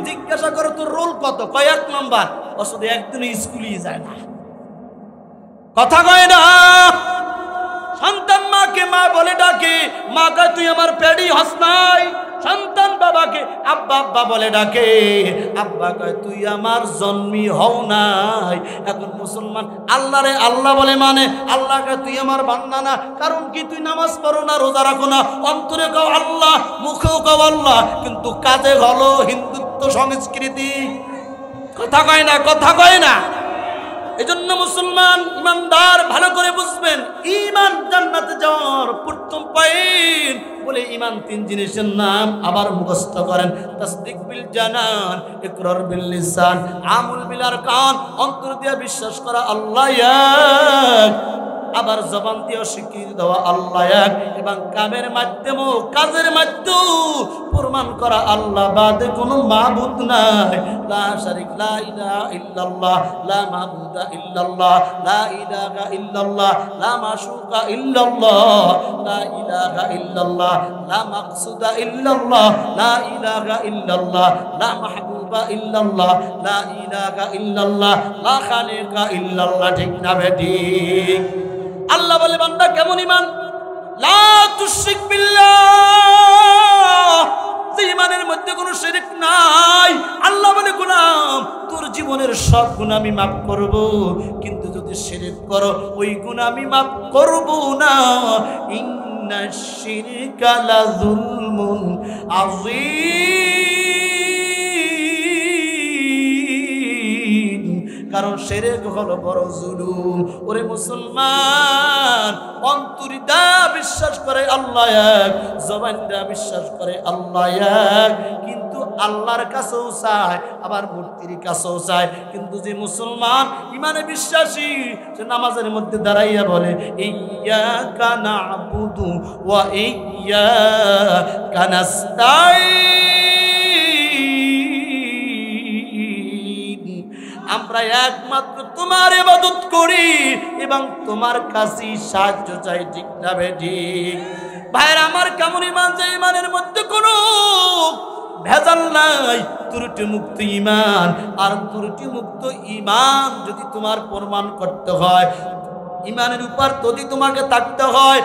Speaker 1: জিজ্ঞাসা করো তোর রোল কত, কয় 1 নাম্বার। অসুধ একদিন স্কুলেই যায় না, কথা কয় না। সন্তান মাকে মা বলে ডাকে, মা কয় তুই আমার পেড়ি হস নাই। সন্তান বাবাকে আব্বা আব্বা বলে ডাকে, আব্বা কয় তুই আমার জন্মই হও নাই। এখন মুসলমান আল্লাহরে আল্লাহ বলে মানে, আল্লাহ কয় তুই আমার বান্দা না। কারণ কি? তুই নামাজ পড়ো না, রোজা রাখো না, অন্তরে কও আল্লাহ, মুখেও কও আল্লাহ, কিন্তু কাজে হলো হিন্দুত্ব সংস্কৃতি। কথা কয় না, কথা কয় না। এজন্য মুসলমান ইমানদার ভালো করে বুঝবেন, ঈমান জান্নাতে যাওয়ার প্রথম পয়েন্ট বলে ঈমান 3 জিনিসের নাম আবার মুখস্থ করেন। তাসদিক বিল জানান, ইকরার বিল লিসান, আমল বিল আরকান। অন্তর দিয়ে বিশ্বাস করা আল্লাহ এক, আবার জবান দিয়ে স্বীকৃতি দেওয়া আল্লাহ এক, এবং কামের মাধ্যমে কাজের মাধ্যমে প্রমাণ করা আল্লাহ বাদে কোনো মাবুদ নাই। লা শারিক, লা ইলাহা ইল্লাল্লাহ, লা মাবুদা ইল্লাল্লাহ, লা ইলাহা ইল্লাল্লাহ, লা মাশুকা ইল্লাল্লাহ, লা ইলাহা ইল্লাল্লাহ, লা মাকসুদা ইল্লাল্লাহ, লা ইলাহা ইল্লাল্লাহ, লা মাহবুবা ইল্লাল্লাহ, লা ইলাহা ইল্লাল্লাহ, লা খালিকা ইল্লাল্লাহ। ঠিক না বেঠিক? আল্লাহ বলে বান্দা কেমন ঈমান? লা তুশরিক বিল্লাহ, যে ঈমানের মধ্যে কোনো শিরক নাই। আল্লাহ বলে গোলাম তোর জীবনের সব গুনাহ আমি মাফ করব, কিন্তু যদি শিরক করো ওই গুনাহ আমি মাফ করব না। ইন্নাশ শিরকা লাযুলমুন আযীম, কারণ শিরক হলো বড় জুলুম। ওরে মুসলমান, অন্তর দা বিশ্বাস করে আল্লাহ এক, জবান দা বিশ্বাস করে আল্লাহ এক, কিন্তু আল্লাহর কাছেও চায়, আবার মূর্তির কাছেও চায়। কিন্তু যে মুসলমান ইমানে বিশ্বাসী, সে নামাজের মধ্যে দাঁড়াইয়া বলে ইয়্যাকা না'বুদু ওয়া ইয়্যাকা নাস্তাঈন, আমরা একমাত্র তোমার ইবাদত করি এবং তোমার কাছেই সাহায্য চাই। ঠিক না বেঠিক? ভাইরা আমার, কেমন ঈমান? যে ঈমানের মধ্যে কোনো ভেজাল নাই, ত্রুটি মুক্ত ঈমান। আর ত্রুটি মুক্ত ঈমান যদি তোমার প্রমাণ করতে হয়, ঈমানের উপর যদি তোমাকে থাকতে হয়,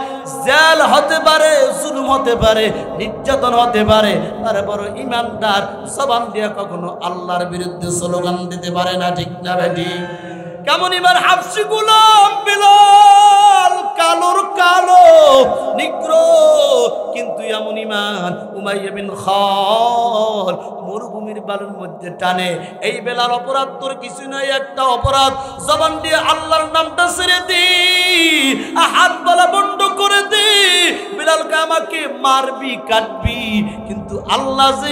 Speaker 1: জেল হতে পারে, জুলুম হতে পারে, নির্যাতন হতে পারে, তারপর ঈমানদার জবান দিয়ে কখনো আল্লাহর বিরুদ্ধে স্লোগান দিতে পারে না। ঠিক না বেঠিক? কেমন ঈমান? হাবশী গোলাম বিলাল কালোর কালো নিগ্রো, কিন্তু এমন ঈমান উমাইয়া বিন খাল মরুভূমির বালুর মধ্যে টানে। এই বেলাল অপরাধ তোর কিছু নাই, একটা অপরাধ, জবান দিয়ে আল্লাহর নামটা ছেড়ে দি, হাত বলা বন্ধ করে দি। বিলালকে আমাকে মারবি কাটবি, কিন্তু আল্লাহ যে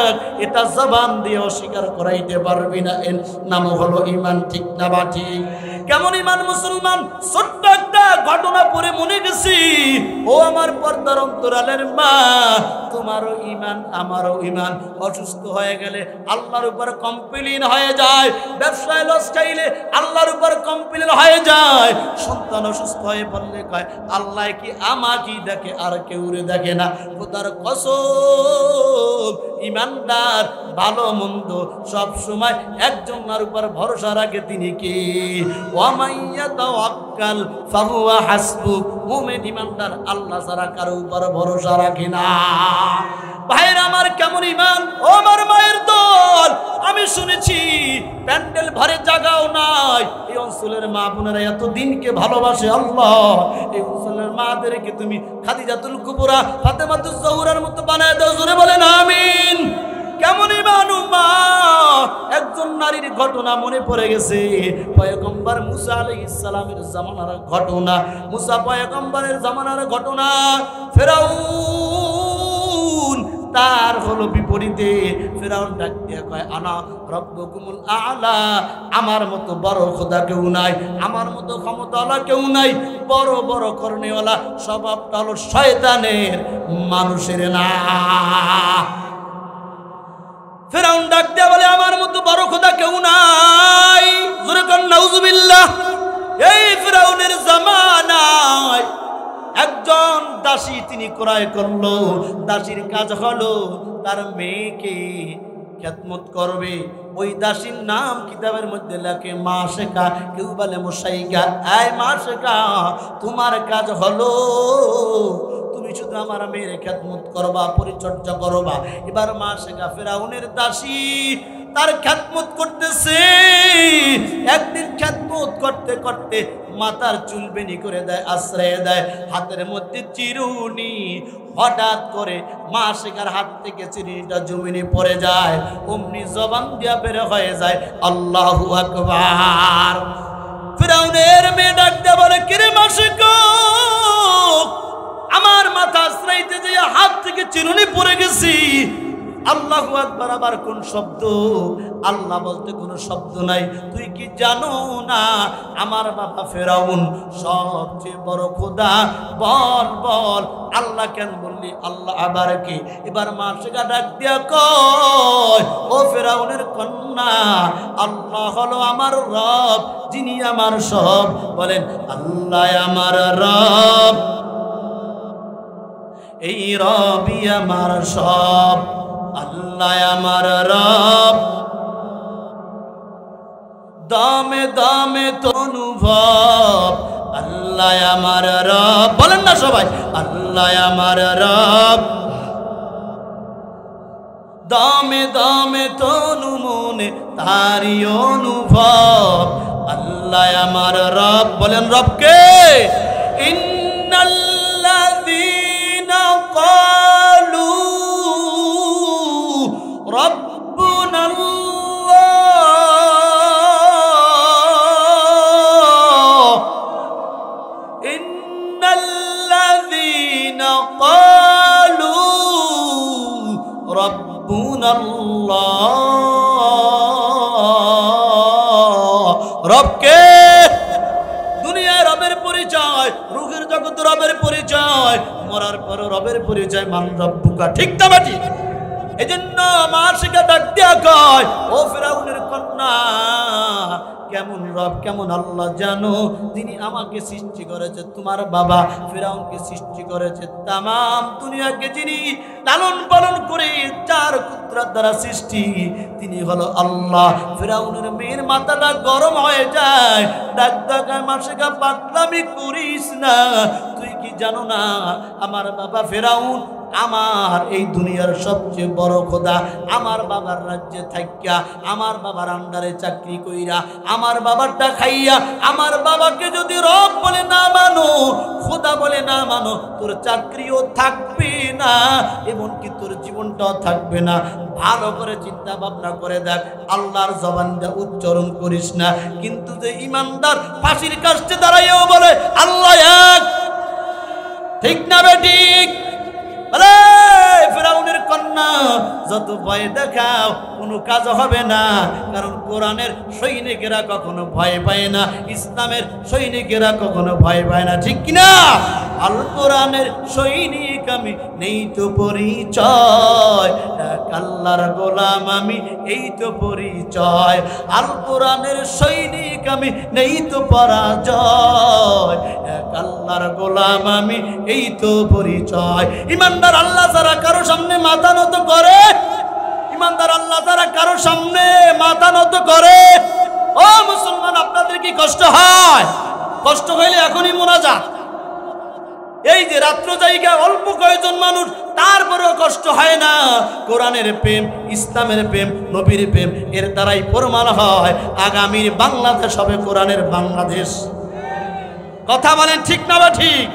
Speaker 1: এক, এটা জবান দিয়ে অস্বীকার করাইতে পারবি না। এর নাম হলো ঈমান। ঠিক না বাঠিক? কেমন ঈমান মুসলমান? ছোট্ট একটা ঘটনা পড়ে মনে গেছি, ও আমার পর্দার অন্তরালের মা, তোমারও ঈমান আমারও ঈমান। অসুস্থ হয়ে গেলে আল্লাহর উপর কমপ্লেইন হয়ে যায়, ব্যবসায় লস খাইলে আল্লাহর উপর কমপ্লেইন হয়ে যায়, সন্তান অসুস্থ হয়ে বললে কয় আল্লাহ কি আমাকেই দেখে আর কেউ দেখে না। খোদার কসম, ঈমানদার ভালো মন্দ সব সময় একজনের উপর ভরসা রাখে, তিনি কি? ওয়া মাইয়া তাওয়াক্কাল ফাহুয়া হাসবুক। মুমিন ঈমানদার আল্লাহ ছাড়া কারো উপর ভরসা রাখে না। ভাইরা আমার, কেমন ঈমান? ও আমার মায়ের দল, আমি শুনেছি প্যান্ডেল ভরে জায়গাও নাই। এই অঞ্চলের মা বোনেরা এত দিনকে ভালোবাসে আল্লাহ, এই অঞ্চলের মাদেরকে তুমি খাদিজাতুল কুবরা, ফাতেমাতুজ জোহরার মতো বানায় দাও। জোরে বলেন আমিন। কেমন ঈমান মা? একজন নারীর ঘটনা মনে পড়ে গেছে, পয়গম্বর মুসা আলাইহিস সালামের জামানার ঘটনা। মুসা পয়গম্বরের জামানার ঘটনা। ফেরাউন তার হলো বিপরীতে। ফেরাউন ডাক দিয়ে কয়, আনা রব্বুকুমুল আ'লা, আমার মতো বড় খোদা কেউ নাই, আমার মতো ক্ষমতাওয়ালা কেউ নাই। বড় বড় করণেওয়ালা স্বভাবটা হলো শয়তানের, মানুষের না। ফেরাউন ডাক দিয়ে বলে, আমার মতো বড় খোদা কেউ নাই। জোরে কোন নাউজুবিল্লাহ। এই ফেরাউনের জামানায় একজন দাসী তিনি ক্রয় করলো। দাসীর কাজ হলো তার মেয়েকে খেদমত করবে। ওই দাসীর নাম কিতাবের মধ্যে লেখে মাশেকা, কেউ বলে মুসাইকা। এই মাশেকা, তোমার কাজ হলো তুমি শুধু আমার মেয়ের খেদমত করবা, পরিচর্যা করবা। এবার মাশেকা ফেরাউনের দাসী তার খেদমত করতেছে। একদিন খেদমত করতে করতে মাথার চুল বেনি করে দেয়, আশ্রয় দেয়, হাতের মধ্যে চিরুনি। হঠাৎ করে মাশেকার হাত থেকে চিরুনিটা জমিনে পড়ে যায়। অমনি জবান দিয়া বের হয়ে যায় আল্লাহু আকবার। ফিরাউনের মেয়ে ডাক দিয়ে বলে, কিরে মাশেকা, আমার মাথা আশ্রয়তে যে হাত থেকে চিরুনি পড়ে গেছি। আল্লাহু আকবার আবার কোন শব্দ? আল্লাহ বলতে কোনো শব্দ নাই। তুই কি জানো না আমার বাবা ফেরাউন সবচেয়ে বড় খোদা? বল বল, আল্লাহ কেন বললি? আল্লাহ আবার কি? এবার মাশেকা ডাক দিয়া কয়, ও ফেরাউনের কন্যা, আল্লাহ হলো আমার রব, যিনি আমার সব। বলেন, আল্লাহ আমার রব, এই রবই আমার সব। আল্লাহ আমার রব, দামে দামে তনুভব। আল্লাহ আমার রব, বলেন না সবাই, আল্লাহ আমার রব, দামে দামে তনু মনে তারি অনুভব। আল্লাহ আমার রব, বলেন রবকে। ইন্নাল্লাযীনা ক্বালু রাব্বুনাল্লাহ, ইন্নাল্লাযীনা ক্বালু রাব্বুনাল্লাহ। রবকে, দুনিয়ার রবের পরিচয়, রূহের জগৎ রবের পরিচয়, মরার পর রবের পরিচয়। মান রব্বুকা, ঠিক না বেটি? এই জন্য মাশেকা ডাক দিয়া কয়, ও ফেরাউনের কন্যা, কেমন রব, কেমন আল্লাহ জানো? যিনি আমাকে সৃষ্টি করেছে, তোমার বাবা ফেরাউনকে সৃষ্টি করেছে, তামাম দুনিয়াকে যিনি লালন পালন করে, চার কুদরত দ্বারা সৃষ্টি, তিনি হলো আল্লাহ। ফেরাউনের মেয়ের মাথাটা গরম হয়ে যায়। ডাক ডাকা, মাশেকা পাগলামি করিস না। তুই কি জানো না আমার বাবা ফেরাউন আমার এই দুনিয়ার সবচেয়ে বড় খোদা? আমার বাবার রাজ্যে থাকিয়া, আমার বাবার আন্ডারে চাকরি কইরা, আমার বাবারটা খাইয়া, আমার বাবাকে যদি রব বলে না মানো, খোদা বলে না মানো, তোর চাকরিও থাকবে না, এমনকি তোর জীবনটাও থাকবে না। ভালো করে চিন্তা ভাবনা করে দেখ, আল্লাহর জবান দিয়ে উচ্চারণ করিস না, কিন্তু যে ইমানদার ফাঁসির কাছে দাঁড়াইও বলে আল্লাহ এক, ঠিক না বেঠিক? ফেরাউনের কন্যা, যত ভয় দেখাও কোনো কাজ হবে না, কারণ কোরআনের সৈনিকেরা কখনো ভয় পায় না, ইসলামের সৈনিকেরা কখনো ভয় পায় না, ঠিক কিনা? আল কোরআনের সৈনিক আমি, নেই তো পরিচয়, আল্লাহর গোলাম আমি, এই তো পরিচয়। আল কোরআনের সৈনিক আমি, নেই তো পরাজয়, আল্লাহর গোলাম আমি, এই তো পরিচয়। ইমানদার আল্লাহ যারা কারো সামনে মাথা নত করে, ইমানদার আল্লাহ যারা কারো সামনে মাথা নত করে, ও মুসলমান, আপনাদের কি কষ্ট হয়? কষ্ট হইলে এখনই মোনাজাত। এই যে রাত্র জায়গায় অল্প কয়েকজন মানুষ, তারপরেও কষ্ট হয় না। কোরআনের প্রেম, ইসলামের প্রেম, নবীর প্রেম, এর দ্বারাই প্রমাণ হয় আগামীর বাংলাদেশ হবে কোরআনের বাংলাদেশ। কথা বলেন ঠিক না বা ঠিক?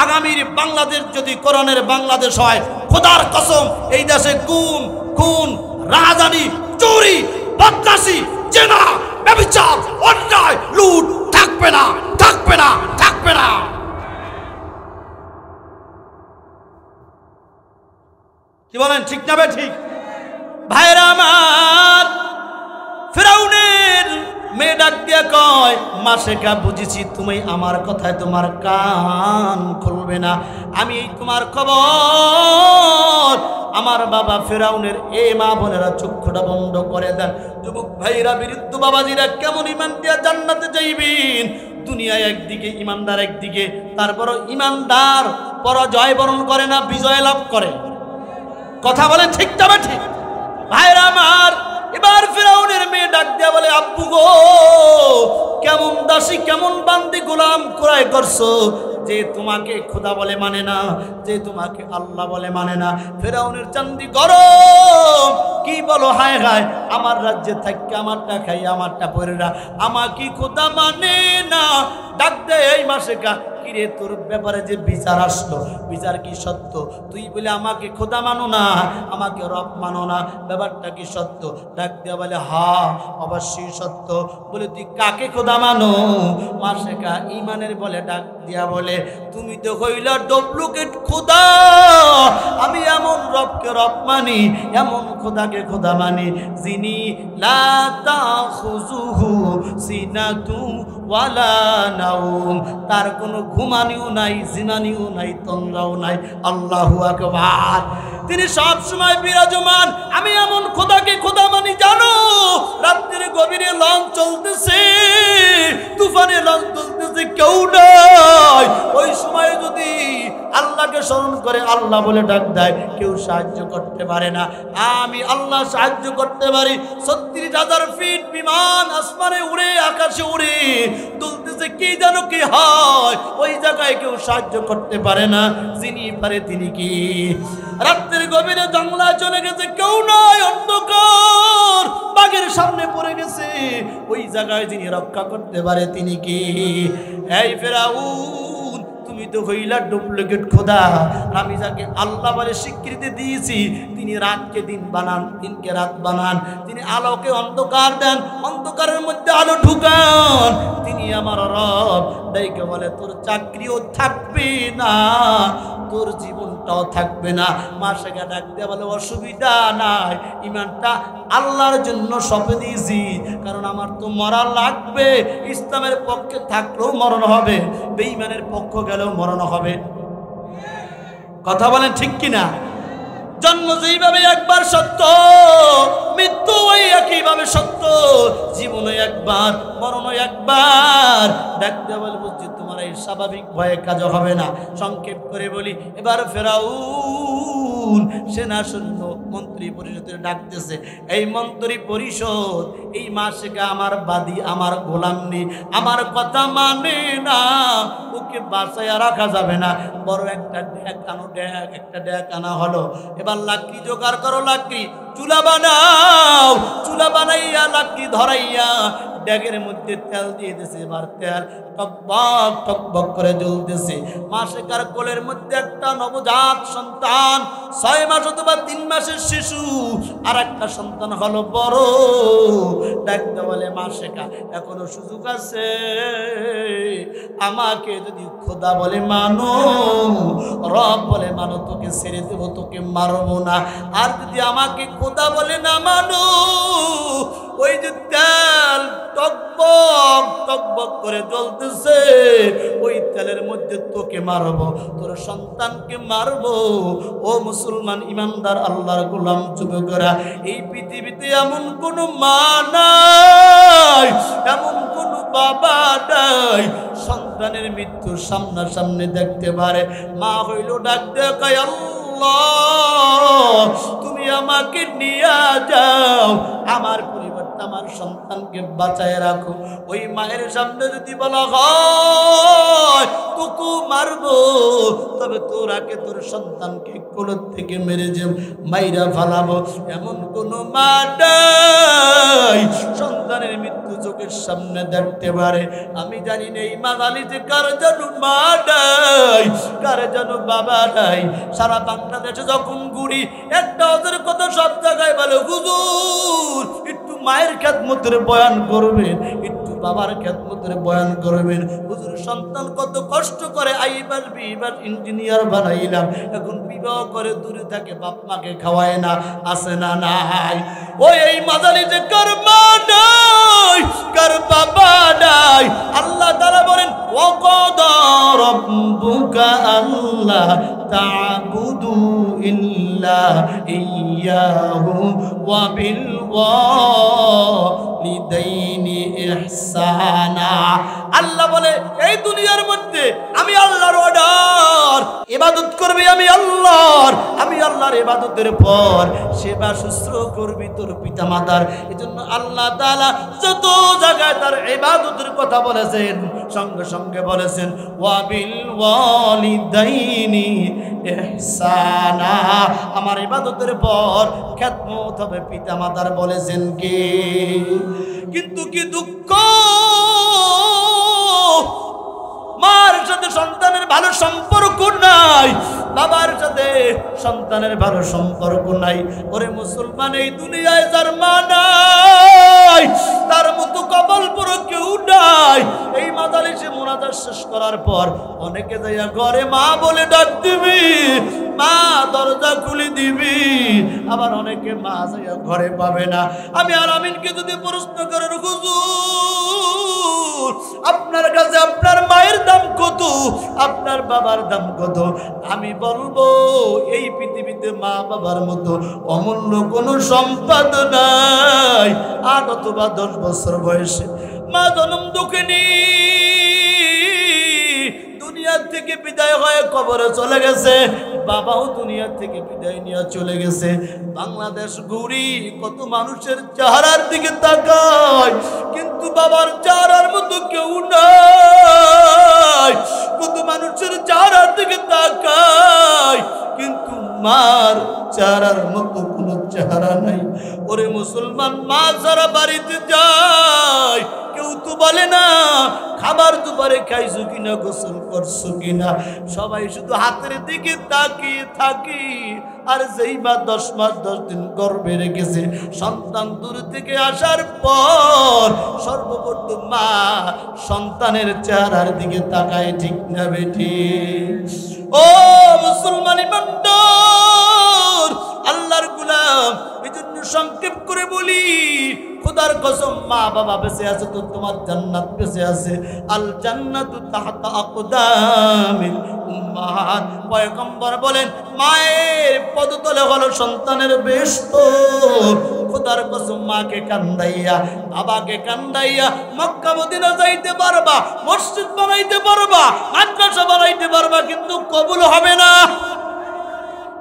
Speaker 1: আগামীর বাংলাদেশ যদি কোরআনের বাংলাদেশ হয়, খোদার কসম এই দেশে গুম, খুন, রাহাজানি, চুরি, বদমাশি জেনা, ব্যভিচার, অন্যায়, লুট থাকবে না, থাকবে না, থাকবে না। কি বলেন, ঠিক না ঠিক? ভাইরা আমার, ফিরাউনের মেয়ে ডাক দিয়া কয়, মাসেকা বুঝেছি তুমি আমার কথায় তোমার কান খুলবে না। আমি এই তোমার খবর আমার বাবা ফিরাউনের এই মা বোনেরা চক্ষুটা বন্ধ করে দেন। যুবক ভাইরা, বিরুদ্ধ বাবাজিরা, কেমন ইমান দিয়া জান্নাতে যাইবেন? দুনিয়ায় একদিকে ইমানদার, একদিকে তারপরও ইমানদার পরাজয় বরণ করে না, বিজয় লাভ করে। কথা বলে ঠিক তবে ঠিক? ভাইরা আমার, এবার ফিরাউনের মেয়ে ডাক দিয়া বলে, আব্বু গো, কেমন দাসী, কেমন বান্দি গোলাম ক্রয় করছো, যে তোমাকে খোদা বলে মানে না, যে তোমাকে আল্লাহ বলে মানে না। ফিরাউনের চান্দি গরম, কি বলো, হায় হায়, আমার রাজ্যে থাকি আমারটা খাই আমারটা পরেরা, আমাকে খোদা মানে না। ডাক দে এই মাসেকা, কিরে তোর ব্যাপারে যে বিচার আসলো, বিচার কি সত্য? তুই বলে আমাকে খোদা মানো না, আমাকে রব মানো না, ব্যাপারটা কি সত্য? ডাক দিয়া বলে, হ্যাঁ অবশ্যই সত্য। বলে, তুই কাকে খোদা মানো? মাসেকা ইমানের বলে ডাক দিয়া বলে, তুমি তো কইলা ডুপ্লিকেট খোদা, আমি এমন রবকে রব মানি, এমন খোদাকে খোদা মানি, যিনি লা তাখুযুহু সিনাতুন ওয়ালা নাওম, তার কোনো ঘুমানিও নাই, জিনানিও নাই, তন্দ্রাও নাই। আল্লাহু আকবার। তিনি সব সময় বিরাজমান। আমি এমন খোদাকে খোদা মানি, জানো, রাত্রির গভীরে লঞ্চ চলতেছে, তুফানে লঞ্চ চলতেছে, কেউ নাই, ওই সময় যদি আল্লাহকে স্মরণ করে, আল্লাহ বলে ডাক দেয়, কেউ সাহায্য করতে পারে না। আমি আল্লাহ সাহায্য করতে পারি। ৩৬,০০০ ফিট বিমান আসমানে উড়ে, আকাশে উড়ে দুলতেছে, কি জানো কি হয়, ওই জায়গায় কেউ সাহায্য করতে পারে না। যিনি পারে তিনি কি? রাত্রির গভীরে জঙ্গলায় চলে গেছে, কেউ নয়, অন্ধকার, বাঘের সামনে পড়ে গেছে, ওই জায়গায় যিনি রক্ষা করতে পারে তিনি কি? এই ফিরাউন, তুমি তো হইলা ডুপ্লিকেট খোদা। আমি যাকে আল্লাহ বলে স্বীকৃতি দিয়েছি, তিনি রাতকে দিন বানান, দিনকে রাত বানান, তিনি আলোকে অন্ধকার দেন, অন্ধকারের মধ্যে আলো ঢুকান, তিনি আমার রব। ডাইকে বলে, তোর চাকরিও থাকবে না, তোর জীবনটাও থাকবে না। মাসেকা ডাক দিয়ে বলে, অসুবিধা নাই, ইমানটা আল্লাহর জন্য সঁপে দিয়েছি, কারণ আমার তো মরা লাগবে। ইসলামের পক্ষে থাকলেও মরণ হবে, বেঈমানের পক্ষ গেলেও মরণ হবে। কথা বলেন ঠিক কিনা? জন্ম যেইভাবে একবার সত্য, মৃত্যু ওই একইভাবে সত্য। জীবনে একবার, মরণও একবার। দেখতে বলে, বুঝছি তোমার এই স্বাভাবিক ভয়ে কাজ হবে না। সংক্ষেপ করে বলি, এবার ফেরাউন সেনা সৈন্য মন্ত্রী পরিষদের ডাকতেছে। এই মন্ত্রী পরিষদ, এই মাসেকা আমার বাদী, আমার গোলাম নেই, আমার কথা মানে না, ওকে বাঁচাইয়া রাখা যাবে না। বড় একটা ড্যাক আনো, ড্যাক, একটা ড্যাক আনা হলো। এবার লাকড়ি জোগাড় করো, লাকড়ি, চুলা বানাও, চুলা বানাইয়া লাকড়ি ধরাইয়া ড্যাগের মধ্যে তেল দিয়ে দিয়েছে। এবার তেল টকবক টকবক করে জ্বলতেছে। মাসেকার কোলের মধ্যে একটা নবজাত সন্তান, 6 মাস অথবা 3 মাসের শিশু, আর একটা সন্তান হলো বড়। ডাকতে বলে, মাসেকা এখনো সুযোগ আছে, আমাকে যদি খোদা বলে মানো, রব বলে মানো, তোকে ছেড়ে দেবো, তোকে মারবো না। আর যদি আমাকে খোদা বলে না মানো, ওই যে তেল টকবক টকবক করে জ্বলতেছে, ওই তেলের মধ্যে তোকে মারবো, তোর সন্তানকে মারবো। ও মুসলমান ইমানদার আল্লাহর গোলাম যুবকেরা, এই পৃথিবীতে এমন কোনো মা নাই, এমন কোনো বাবা নাই সন্তানের মৃত্যু সামনাসামনি দেখতে পারে। মা হইল ডাক দেখায়, আল্লাহ তুমি আমাকে নিয়ে যাও, আমার পরিবারটা, আমার সন্তানকে বাঁচায় রাখো। ওই মায়ের সামনে যদি বলা হয় তোকে মারবো, তবে তোরাকে, তোর সন্তানকে কোলের থেকে মেরে যে মাইরা ফালাবো, এমন কোন মা নাই সন্তানের মৃত্যু চোখের সামনে দেখতে পারে। আমি জানি না এই মাগালি যে কার যেন মা নাই, কার যেন বাবা নাই। সারা বাংলাদেশে যখন ঘুরি, একটা ওদের কথা সব জায়গায় বলে, হুজুর একটু মায়ের খেদমত খেদমতের বয়ান করবেন, একটু বাবার খেদমতের বয়ান করবেন। হুজুর সন্তান কত কষ্ট করে আইবার বিবার ইঞ্জিনিয়ার বানাইলাম, এখন বিবাহ করে দূরে থাকে, বাপ মাকে খাওয়ায় না, আছে না নাই? ওই এই মাদানি যে কার মা নাই, কার বাবা নাই, আল্লাহ তাআলা বলেন ওয়াকাদা রাব্বুকা আল্লা তা'বুদু ইল্লা ইয়্যাহু ওয়া বিল ওয়ালিদাইনি ইহসানা। আল্লাহ বলে এই দুনিয়ার মধ্যে আমি আল্লাহর অর্ডার, ইবাদত করবি আমি আল্লাহর, আমি আল্লাহর ইবাদতের পর সেবা শুশ্রূষা করবি তোর পিতামাতার। এজন্য আল্লাহ তাআলা যত জায়গায় তার ইবাদতের কথা বলেছেন, সঙ্গে সঙ্গে বলেছেন ওয়া বিল ওয়ালিদাইনি ইহসানা, আমার ইবাদতের পর খেদমত হবে পিতামাতার। বলেছেন কে? কিন্তু কি দুঃখ, মার সাথে সন্তানের ভালো সম্পর্ক নাই, বাবার সাথে সন্তানের ভালো সম্পর্ক নাই। ওরে মুসলমান, এই দুনিয়ায় যার মা নাই তার মতো কপাল পুরো কেউ নাই। এই মাদালিসে মুনাজাত শেষ করার পর অনেকে যাইয়া ঘরে মা বলে ডাক দিবি, মা দরজা খুলে দিবি, আবার অনেকে মা যাইয়া ঘরে পাবে না। আমি আর আমিনকে যদি প্রশ্ন করে হুজুর আপনার কাছে আপনার মায়ের দাম কত, আপনার বাবার দাম কত, আমি বলবো এই পৃথিবীতে মা বাবার মতো অমূল্য কোনো সম্পদ নাই। 8 অথবা 10 বছর বয়সে মা জন্ম দুঃখিনী, দুনিয়া থেকে বিদায় হয়ে কবরে চলে গেছে, বাবাও দুনিয়া থেকে বিদায় নিয়ে চলে গেছে। বাংলাদেশ ঘুরি, কত মানুষের চেহারার দিকে তাকায়, কিন্তু বাবার চেহারার মতো কেউ নাই। কত মানুষের চেহারার দিকে তাকায়, কিন্তু মার চেহারার মতো কোনো চেহারা নাই। ওরে মুসলমান, মা যারা বাড়িতে যায় কেউ তো বলে না খাবার দুপুরে খাইছো কিনা, গোসল করছো কিনা, সবাই শুধু হাতের দিকে তাকিয়ে থাকি। আর যেই বা 10 মাস 10 দিন গর্ভে রেখেছে, সন্তান দূর থেকে আসার পর সর্বপ্রথম মা সন্তানের চেহারার দিকে তাকায়, ঠিক না বেটি? ও মুসলমান ইমানদার, আল্লাহর গোলাম, এই জন্য সংক্ষেপ করে বলি, খোদার কসম মা বাবা বেঁচে আছে তো তোমার জান্নাত বেঁচে আছে। আল জান্নাতু তাহতা আকদামিল উম্মাহাত। পয়গম্বর বলেন মায়ের পদতলে হলো সন্তানের বেহেশত। খোদার কসম মাকে কান্দাইয়া বাবাকে কান্দাইয়া মক্কা মদিনা যাইতে পারবা, মসজিদ বানাইতে পারবা, মাদ্রাসা বানাইতে পারবা, কিন্তু কবুল হবে না,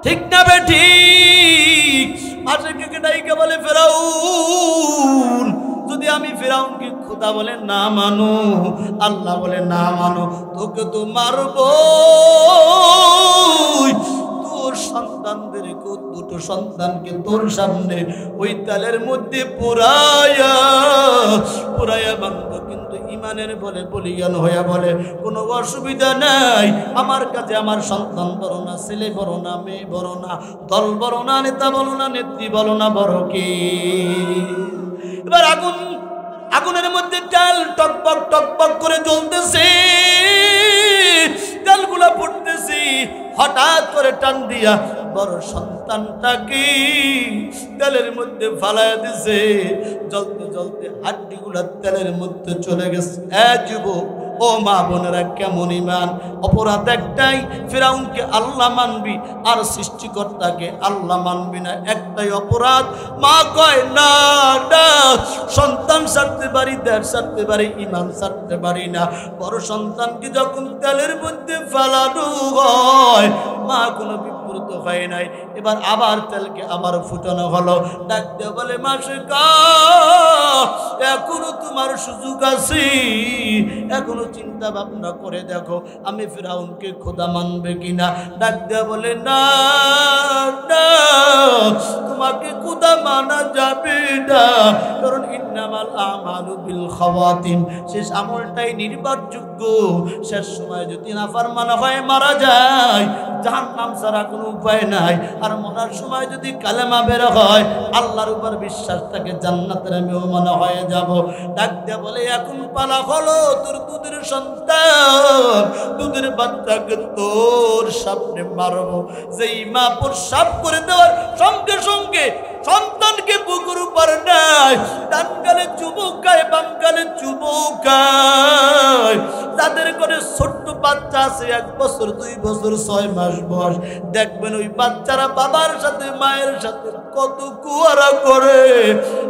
Speaker 1: ঠিক না বেঠিক? আশেকে ডাইকে বলে ফেরাউন, যদি আমি ফেরাউনকে খোদা বলে না মানো, আল্লাহ বলে না মানো, তোকে তো মারবো। তোর সন্তানদেরকে, দুটো সন্তানকে তোর সামনে ওই তালের মধ্যে পুরায়া মানব, কিন্তু ইমানের বলে বলিয়ান হইয়া বলে কোনো অসুবিধা নাই, আমার কাছে আমার সন্তান বড় না, ছেলে বড় না, মেয়ে বড় না, দল বড় না, নেতা বলো না, নেত্রী বলো না, বড় কে? এবার আগুনের মধ্যে ডাল টকবক টকবক করে জ্বলতেছে, ডালগুলা ফুটতেছে, হঠাৎ করে টান দিয়া বড় সন্তানটাকে তেলের মধ্যে ফালাইয়া দিছে। জ্বলতে জ্বলতে হাড্ডিগুলা তেলের মধ্যে চলে গেছে। যুবক ও মা বোনেরা, কেমন ইমান! অপরাধ একটাই, ফিরাউনকে আল্লাহ মানবি আর সৃষ্টিকর্তাকে আল্লাহ মানবি না, একটাই অপরাধ। মা কয় না না, সন্তান ছাড়তে পারি, দেশ ছাড়তে পারি, ইমান ছাড়তে পারি না। বড় সন্তানকে যখন তেলের মধ্যে ফেলানো হয়, মা কোনো বিব্রত হয় নাই। এবার আবার তেলকে আবার ফুটানো হলো, ডাকতে বলে মাসিকা এখনো তোমার সুযোগ আছে, এখনো চিন্তা ভাবনা করে দেখো আমি ফিরাউনকে খোদা মানবে কিনা। ডাক দেয়া বলে না না, তোমাকে খোদা মানা যাবে না, কারণ ইন্নামাল আমালু বিল খাওয়াতিম, শেষ আমলটাই নির্ভরযোগ্য। শেষ সময় যদি নাফরমান হয় মারা যায়, জাহান্নাম ছাড়া কোনো উপায় নাই। আর মরার সময় যদি কালেমা বের হয়, আল্লাহর উপর বিশ্বাস থাকে, জান্নাতের মেহমান হয়ে যাব। ডাক দিয়ে বলে, এখন পালা হলো তোর দুধের সন্তান, দুধের বাচ্চাকে তোর সামনে মারবো। যেই মা প্রস্রাব করে দেওয়ার সঙ্গে সঙ্গে সন্তানকে বুকুর উপর নাই, ডান গালে চুমুক খায়, বাম গালে চুমুক খায়। তাদের ঘরে ছোট্ট বাচ্চা আছে, 1 বছর 2 বছর 6 মাস বয়স, দেখবেন ওই বাচ্চারা বাবার সাথে মায়ের সাথে কত কুয়ারা করে।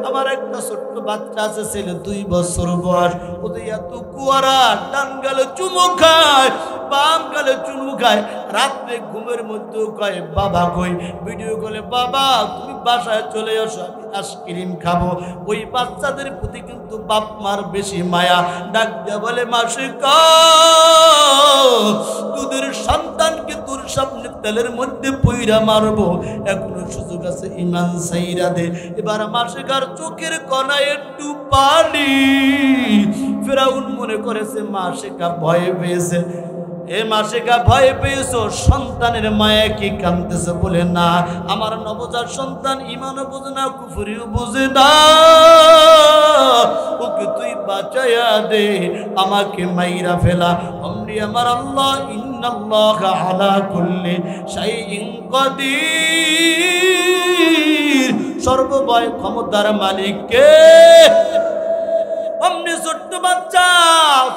Speaker 1: আমার একটা ছোট্ট বাচ্চা আছে, ছেলে 2 বছর বয়স, ওদের এত কুয়ারা, ডান গালে চুমু খায়, বাম গালে চুমু খায়। রাত্রে ঘুমের মধ্যেও কয় বাবা কই, ভিডিও কলে বাবা তুমি বাসায় চলে আসো, আমি আইসক্রিম খাবো। ওই বাচ্চাদের প্রতি কিন্তু বাপ মার বেশি মায়া। ডাক দিয়া বলে, মাসে দুধের সন্তানকে তোর সামনে তেলের মধ্যে পইরা মারবো, এখনো সুযোগ আছে, ইমান সাইরা দে। এবার মাসেকার চোখের কণায় একটু পানি। ফেরাউন মনে করেছে মাসেকা ভয় পেয়েছে। এ মাসেকা ভয় পেয়েছো, সন্তানের মায়া কি কাঁদতেছে? বলে না, আমার নবজাত সন্তান ইমানও বোঝে না, কুফরিও বোঝে না, ওকে তুই বাঁচাইয়া দে, আমাকে মাইরা ফেলা। অমনি আমার আল্লাহ, ইন্নাল্লাহা আলা কুল্লি শাইইন কাদির, সর্বভয় ক্ষমতার মালিক কে? অমনি ছোট্ট বাচ্চা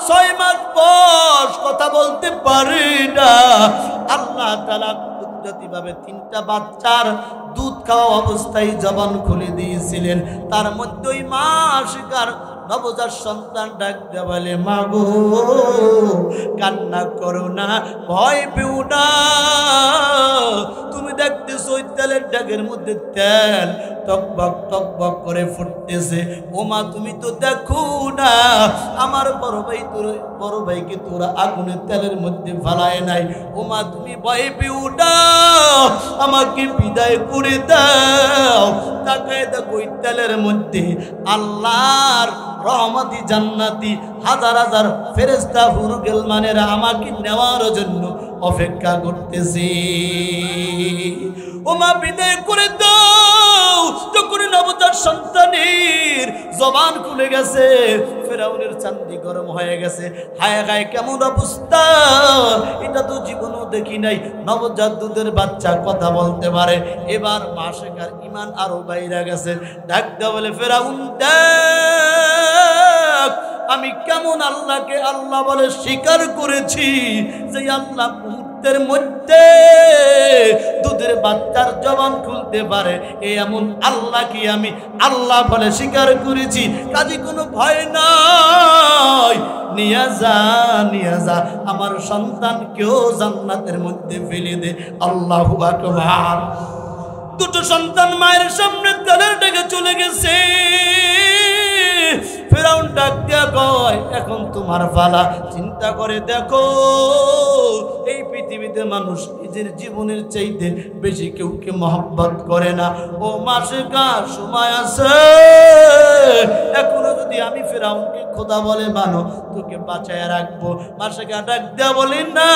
Speaker 1: 6 মাস বয়স, কথা বলতে পারে না। আল্লাহ তাআলা কুদরতিভাবে 3টা বাচ্চার দুধ খাওয়া অবস্থায় জবান খুলে দিয়েছিলেন। তার মধ্যে ওই মাসিকার নবজাত সন্তান ডাক দিয়ে বলে, মা গো কান্না করো না, ভয় পেও না, তুমি দেখতেছো ওই তেলের ডাকের মধ্যে তেল টকবক টকবক করে ফুটতেছে। ও মা তুমি তো দেখো না, আমার বড় ভাইকে তোরা আগুনের তেলের মধ্যে ফালায় নাই। ও মা তুমি ভয় পেও না, আমাকে বিদায় করে দাও। তাকায় দেখো ওই তেলের মধ্যে আল্লাহর রহমতি জান্নাতি হাজার হাজার ফেরেশতা হুর গেলমানেরা আমাকে নেওয়ার জন্য অপেক্ষা করতেছে। ও মা বিদায় করে দাও। যখন নবজাত সন্তানের জবান খুলে গেছে, ফেরাউনের চান্দি গরম হয়ে গেছে। হায় হায় কেমন অবস্থা, এটা তো জীবনেও দেখি নাই, নবজাত দুধের বাচ্চা কথা বলতে পারে। এবার মাসেকার ইমান আরো বাইরে গেছে। ডাক দেওয়া বলে, ফেরাউন দেখ আমি কেমন আল্লাহকে আল্লাহ বলে স্বীকার করেছি, যে আল্লাহ মুহূর্তের মধ্যে দুধের বাচ্চার জবান খুলতে পারে, এমন আল্লাহ কি আমি আল্লাহ বলে স্বীকার করেছি। কাজে কোনো ভয় নাই, নিয়ে যা আমার সন্তানকেও জান্নাতের মধ্যে ফেলে দে। আল্লাহু আকবার। 2টো সন্তান মায়ের সামনে তেলের ডেকে চলে গেছে। ফেরাউন ডাক দিয়া কয়, এখন তোমার পালা। চিন্তা করে দেখো, এই পৃথিবীতে মানুষ নিজের জীবনের চাইতে বেশি কেউকে মহব্বত করে না। ও মাসেকা সময় আছে, এখনো যদি আমি ফেরাউনকে খোদা বলে মানো, তোকে বাঁচায় রাখবো। মাসেকা ডাক দিয়া বলি, না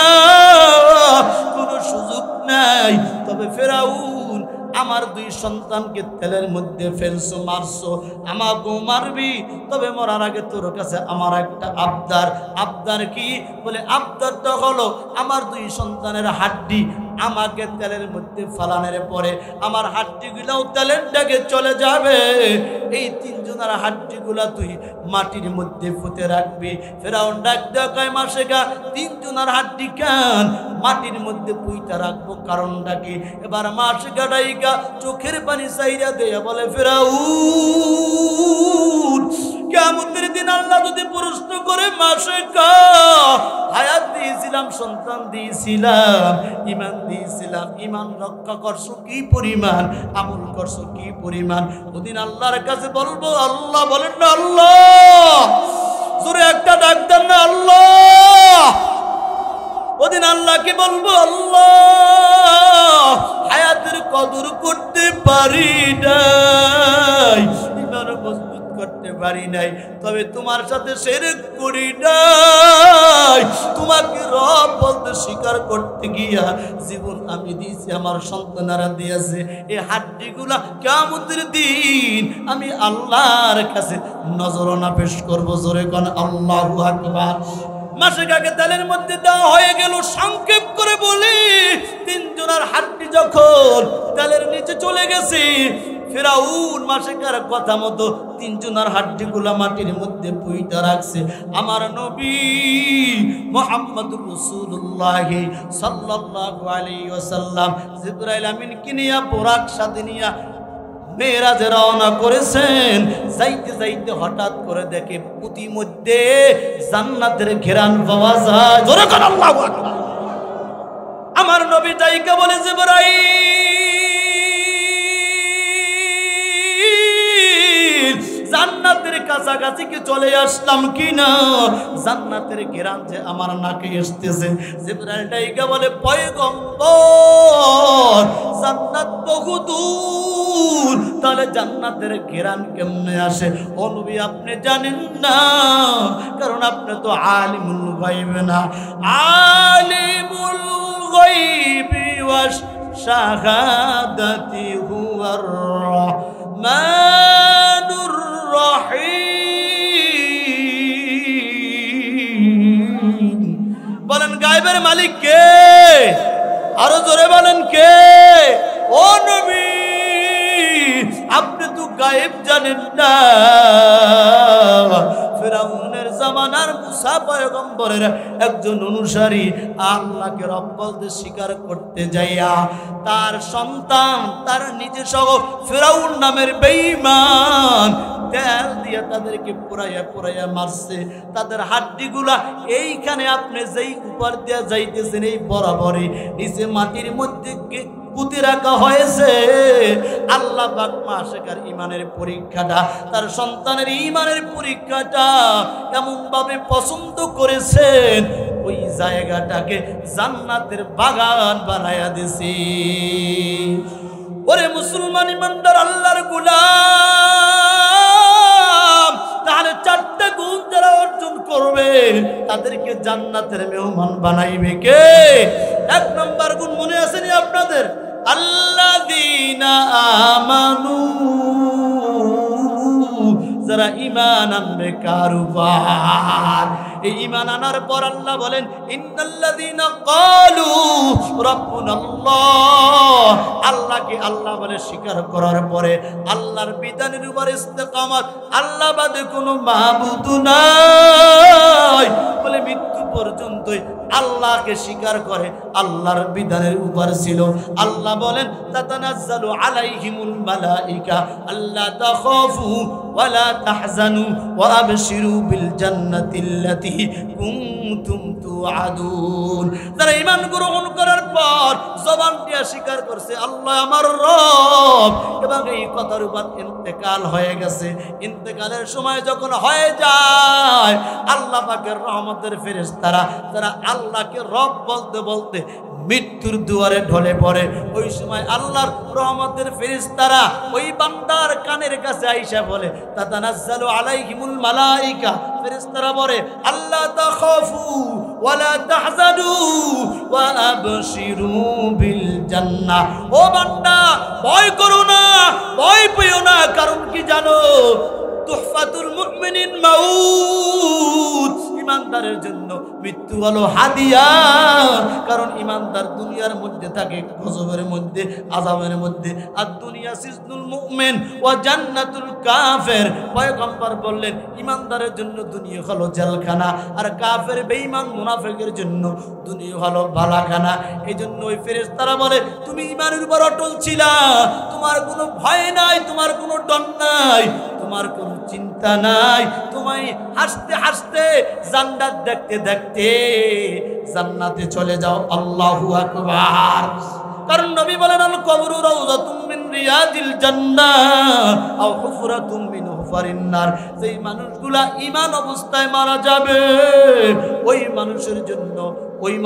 Speaker 1: কোনো সুযোগ নাই। তবে ফেরাউন, আমার 2 সন্তানকে তেলের মধ্যে ফেলছো, মারছো, আমাকেও মারবি, তবে মরার আগে তোর কাছে আমার একটা আবদার। আবদার কি? বলে আবদারটা হলো আমার 2 সন্তানের হাড্ডি আমাকে তেলের মধ্যে ফালানোর পরে আমার হাড্ডিগুলাও তেলের ডাকে চলে যাবে। এই 3 জনের হাড্ডিগুলা তুই মাটির মধ্যে পুঁতে রাখবি। ফেরাউন ডাক দেয়া কয়, মাসেকা 3 জনের হাড্ডি কান মাটির মধ্যে পুঁইটা রাখবো, কারণটা কি? এবার মাসেকা ডাইকা চোখের পানি চাইরা দেয়া বলে, ফেরাউন কিয়ামতের দিন আল্লাহ যদি প্রশ্ন করে, মাসেকা হায়াত দিয়েছিলাম, সন্তান দিয়েছিলাম, ইমান দিয়েছিলাম, ইমান রক্ষা করছো কি পরিমাণ, আমল করছো কি পরিমাণ, ওদিন আল্লাহর কাছে বলবো, আল্লাহ বলেন না, আল্লাহ জোরে একটা ডাক দেন না, আল্লাহ। ওদিন আল্লাহকে বলবো, আল্লাহ হায়াতের কদর করতে পারি নাই, ইমান মজবুত করতে করতে পারি নাই, তবে তোমার সাথে শিরক করি নাই। তোমাকে রব বলতে স্বীকার করতে গিয়া জীবন আমি দিয়েছি, আমার সন্তানেরা দিয়েছে। এই হাড্ডিগুলা কিয়ামতের দিন আমি আল্লাহর কাছে নজরানা পেশ করব। জোরে কোন আল্লাহু আকবার। মাসেক আগে তেলের মধ্যে দেওয়া হয়ে গেল। সংক্ষেপ করে বলি, তিনজনের হাড্ডি যখন তেলের নিচে চলে গেছে, ফিরাউন মাসেকার কথা মতো তিনজনের হাড্ডিগুলা মাটির মধ্যে পুইতা রাখছে। আমার নবী মুহাম্মদুর রাসূলুল্লাহ সাল্লাল্লাহু আলাইহি ওয়াসাল্লাম জিবরাইল আমিনকে নিয়ে বুরাক সাথে নিয়ে মেরাজে রওনা করেছেন। যাইতে যাইতে হঠাৎ করে দেখে পুঁতি মধ্যে জান্নাতের ঘেরান পাওয়া যায়। জোরে কোন আল্লাহু আকবার। আমার নবী যাইকে বলে, জিবরাইল জান্নাতের কাছাকাছি কি চলে আসলাম কিনা? জান্নাতের ঘেরান যে আমার নাকে আসতেছে। জিবরাইল ডাইকা বলে, পয়গম্বর জান্নাত বহুদূর, তাহলে জান্নাতের ঘেরান কেমনে আসে? ও নবী আপনি জানেন না, কারণ আপনি তো আলিমুল গায়ব না। আলিমুল গায়বি ওয়াশ শাহাদাতি হুয়ার রহমানুর রহিম। বলেন গায়বের মালিক কে? আরো জোরে বলেন কে? ও নবী আপনি তো গায়েব জানেন না। ফিরাউনের জামানার মুসা পয়গম্বরের একজন অনুসারী আল্লাহকে রব বলতে স্বীকার করতে যাইয়া তার সন্তান, তার নিজে সহ ফিরাউন নামের বেঈমান তেল দিয়ে তাদেরকে পুরাইয়া পুরাইয়া মারছে। তাদের হাড্ডিগুলা এইখানে আপনি যেই উপর দিয়া যাইতেছেন এই বরাবরই নিচে মাটির মধ্যে পুঁতে রাখা হয়েছে। আল্লাহ পাক মাসেকার ইমানের পরীক্ষাটা, তার সন্তানের ইমানের পরীক্ষাটা এমন ভাবে পছন্দ করেছেন, ওই জায়গাটাকে জান্নাতের বাগান বানায়া দিছি। ওরে মুসলমান ইমানদার আল্লাহর গোলাম, তাহলে চারটা গুণ যারা অর্জন করবে তাদেরকে জান্নাতের মেহমান বানাইবে কে? এক নম্বর গুণ মনে আসেনি আপনাদের? আল্লাযীনা আমানু, যারা ঈমান আনবে কার উপর? এই ঈমান আনার পর আল্লাহ বলেন, ইন্নাল্লাযীনা ক্বালু রাব্বুনাল্লাহ, আল্লাহকে আল্লাহ বলে স্বীকার করার পরে আল্লাহর বিধানের উপর ইস্তেকামত, আল্লাহ বাদে কোনো মাবুদ নাই বলে মৃত্যু পর্যন্তই আল্লাহকে স্বীকার করে, আল্লাহর বিধানের উপর ছিল। আল্লাহ বলেন, তাতানাজ্জালু আলাইহিমুল মালাইকা আল্লা তাখাফু ওয়ালা তাহজানু ওয়া আবশিরু বিল জান্নাতিল্লাতী কুনতুম তুআদুন। যারা ঈমান গ্রহণ করার পর জবান দিয়ে স্বীকার করছে আল্লাহ আমার রব, এবং এই কথার উপর ইন্তেকাল হয়ে গেছে। ইন্তেকালের সময় যখন হয়ে যায়, আল্লাহ পাকের রহমতের ফেরেশতারা যারা আল্লাহকে রব বলতে বলতে মৃত্যুর দুয়ারে ঢলে পড়ে, ওই সময় আল্লাহর রহমতের ফেরেশতারা ওই বান্দার কানের কাছে আইসা বলে, তাতানাজ্জালু আলাইহিমুল মালাইকা, ফেরেশতারা বলে আল্লা তাখাফু ওয়ালা তাহজানু ওয়া আবশিরু বিল জান্নাহ। ও বান্দা ভয় করো না, ভয় পেও না, কারণ কি জানো? তুহফাতুল মুমিনিন মাউত, ইমানদারের জন্য মৃত্যু হলো হাদিয়া। কারণ ইমানদার দুনিয়ার মধ্যে থাকে গজবের মধ্যে, আযাবের মধ্যে, আর দুনিয়া সিজনুল মুমিন ওয়া জান্নাতুল কাফির। পয়গম্বর বললেন ইমানদারের জন্য দুনিয়া হলো জেলখানা, আর কাফের বেঈমান মুনাফিকের জন্য দুনিয়া হলো বালাখানা। এইজন্য ওই ফেরেশতারা বলে, তুমি ঈমানের উপর অটল ছিলা, তোমার কোনো ভয় নাই, তোমার কোনো ডর নাই, তোমার কোনো চিন্তা নাই, তোমায় হাসতে হাসতে জান্নাত দেখতে দেখতে জান্নাতে চলে যাও। আল্লাহু আকবার। কারণ নবী বলেন, আল কবরু রাউযাতুম মিন রিয়াদিল জান্নাহ আও হুফরাতুম মিন হুফারিন নার। যেই মানুষগুলা ঈমান অবস্থায় মারা যাবে, ওই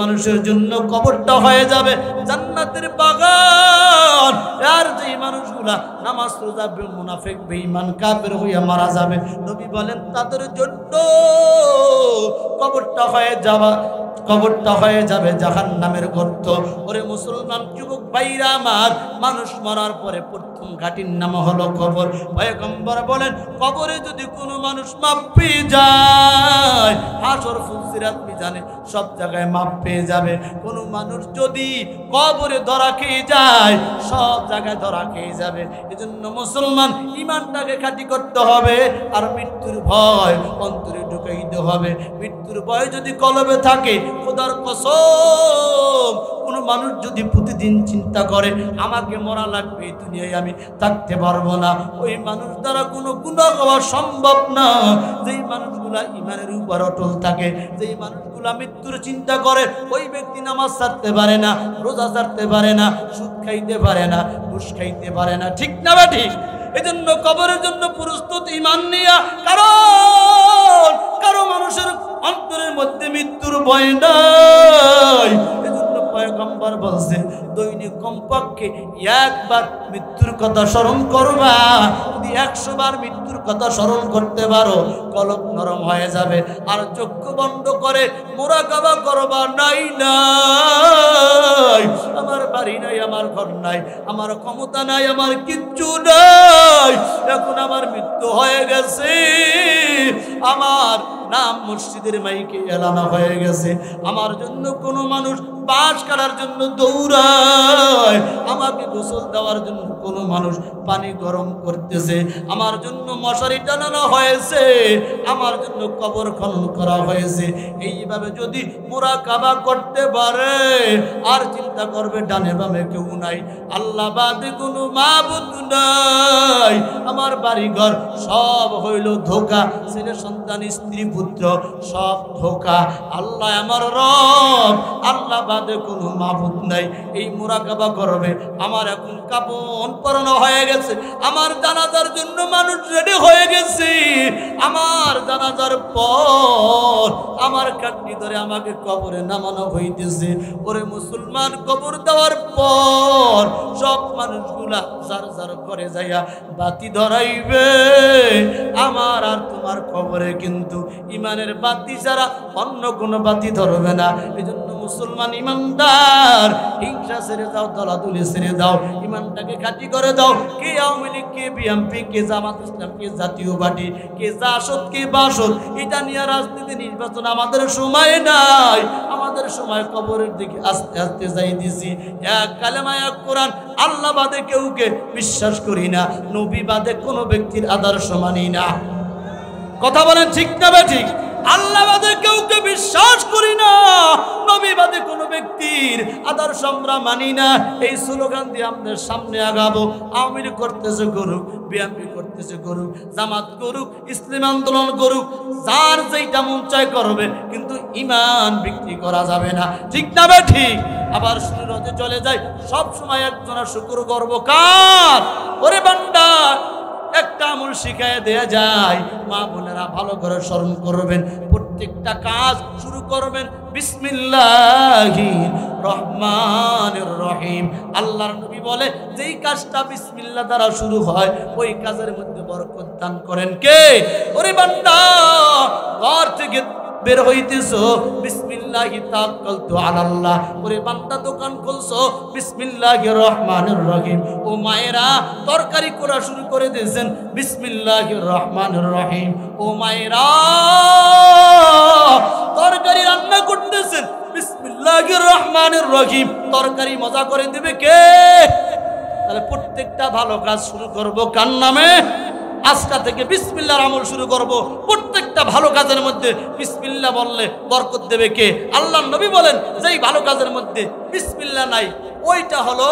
Speaker 1: মানুষের জন্য কবরটা হয়ে যাবে জান্নাতের বাগান। আর যেই মানুষগুলা নামাজ রোজা মুনাফিক বেঈমান কাফের হইয়া মারা যাবে। নবী বলেন তাদের জন্য কবরটা হয়ে যাবে জাহান্নামের গর্ত। ওরে মুসলমান যুবক ভাইরা আমার, মানুষ মরার পরে প্রথম ঘাটির নাম হলো কবর। পয়গম্বর বলেন কবরে যদি কোনো মানুষ মাপ পেয়ে যায়, হাসর ফুলসিরাত মিজানে সব জায়গায় মাপ পেয়ে যাবে। কোনো মানুষ যদি কবরে ধরা খেয়ে যায়, সব জায়গায় ধরা খেয়ে যাবে। এজন্য মুসলমান ইমানটাকে খাঁটি করতে হবে, আর মৃত্যুর ভয় অন্তরে ঢুকাইতে হবে। মৃত্যুর ভয় যদি কলবে থাকে, খোদার কসম, কোন মানুষ যদি প্রতিদিন চিন্তা করে আমাকে মরা লাগবে, এই দুনিয়ায় আমি থাকতে পারবো না, ওই মানুষ দ্বারা কোনো গুনাহ হওয়া সম্ভব না। যেই মানুষগুলা ইমানের উপর অটল থাকে, যেই মানুষগুলা মৃত্যুর চিন্তা করে, ওই ব্যক্তি নামাজ ছাড়তে পারে না, রোজা ছাড়তে পারে না, সুদ খাইতে পারে না, ঘুষ খাইতে পারে না। ঠিক না বা ঠিক? এজন্য কবরের জন্য প্রস্তুত ইমান নিয়া, কারণ কারো মানুষের অন্তরের মধ্যে মৃত্যুর ভয় নাই। এজন্য পয়গম্বর বলছে দৈনিক কমপক্ষে একবার মৃত্যুর কথা স্মরণ করবা। যদি 100 বার মৃত্যুর কথা স্মরণ করতে পারো, কলব নরম হয়ে যাবে। আর চক্ষু বন্ধ করে মুরাকাবা করবা, নাই নাই আমার বাড়ি নাই, আমার ঘর নাই, আমার ক্ষমতা নাই, আমার কিচ্ছু নাই, এখন আমার মৃত্যু হয়ে গেছে, আমার নাম মসজিদের মাইকে এলানো হয়ে গেছে, আমার জন্য কোনো মানুষ বাঁশ কাটার জন্য দৌড়ায়, আমাকে গোসল দেওয়ার জন্য কোনো মানুষ পানি গরম করতেছে, আমার জন্য মশারি টানানো হয়েছে, আমার জন্য কবর খনন করা হয়েছে। এইভাবে যদি মুরাকাবা করতে পারে, আর চিন্তা করবে ডানে বামে কেউ নাই, আল্লাহ বাদে কোনো মাবুদ নাই, আমার বাড়ি ঘর সব হইল ধোঁকা, ছেলে সন্তান স্ত্রী পুত্র সব ধোঁকা, আল্লাহ আমার রব, আল্লাহ বাদে কোনো মাবুদ নাই। এই মুরাকাবা করবে, আমার এখন কাপন পরানো হয়ে গেছে, আমার জানাজার জন্য মানুষ রেডি হয়ে গেছে, আমার জানাজার পর আমার কাটনি ধরে আমাকে কবরে নামানো হইতেছে। ওরে মুসলমান, কবর দেওয়ার পর সব মানুষগুলা যার যার করে যাইয়া বাতি ধরাইবে, আমার আর তোমার কবরে কিন্তু ইমানের বাতি ছাড়া অন্য কোনো বাতি ধরবে না। এই জন্য মুসলমান ইমানদার, হিংসা ছেড়ে দাও, দলাদলি ছেড়ে দাও, ইমানটাকে খাঁটি করে দাও। কে আওয়ামী লীগ, কে বিএনপি, কে জামাত ইসলাম, কে জাতীয় পার্টি, কে জাসদ, কে বাসদ, এটা নিয়ে রাজনীতি নির্বাচন আমাদের সময় নাই। আমাদের সময় কবরের দিকে আস্তে আস্তে যাই দিছি। এক কালেমা, এক কোরআন, আল্লাহ বাদে কেউকে বিশ্বাস করি না, নবী বাদে কোনো ব্যক্তির আদর্শ মানি না। কথা বলেন ঠিক না বে ঠিক? আল্লাহ বাদে কেউকে বিশ্বাস করি না, নবী বাদে কোনো ব্যক্তির আদর্শ আমরা মানি না। এই স্লোগান দিয়ে আমাদের সামনে আগাবো। আওয়ামী লীগ করতেছে করুক, বিএনপি করতেছে করুক, জামাত করুক, ইসলাম আন্দোলন করুক, যার যেইটা মন চায় করবে, কিন্তু ঈমান বিক্রি করা যাবে না। ঠিক না বে ঠিক? আবার সুরতে চলে যায়, সব সময় একজনের শুকর গর্ব কার? ওরে বান্দা, একটা আমল শিখায় দেয়া যায়, মা বোনেরা ভালো করে স্মরণ করবেন, প্রত্যেকটা কাজ শুরু করবেন বিসমিল্লাহির রহমানির রহিম। আল্লাহর নবী বলে, যেই কাজটা বিসমিল্লাহ দ্বারা শুরু হয়, ওই কাজের মধ্যে বরকত দান করেন কে? ওরে বান্দা, ঘর থেকে বের হইতেছো, বিসমিল্লাহি তাওয়াক্কালতু আলাল্লাহ। ওরে বান্দা, দোকান খুলছো, বিসমিল্লাহির রহমানির রহিম। ও মায়েরা, তরকারি করা শুরু করে দিয়েছেন, বিসমিল্লাহির রহমানির রহিম। ও মায়েরা, তরকারি রান্না করতেছেন, বিসমিল্লাহির রহমানির রহিম। তরকারি মজা করে দিবে কে? তাহলে প্রত্যেকটা ভালো কাজ শুরু করব কার নামে? আজকা থেকে বিসমিল্লাহর আমল শুরু করব। প্রত্যেকটা ভালো কাজের মধ্যে বিসমিল্লাহ বললে বরকত দেবে কে? আল্লাহর নবী বলেন, যেই ভালো কাজের মধ্যে বিসমিল্লাহ নাই, ওইটা হলো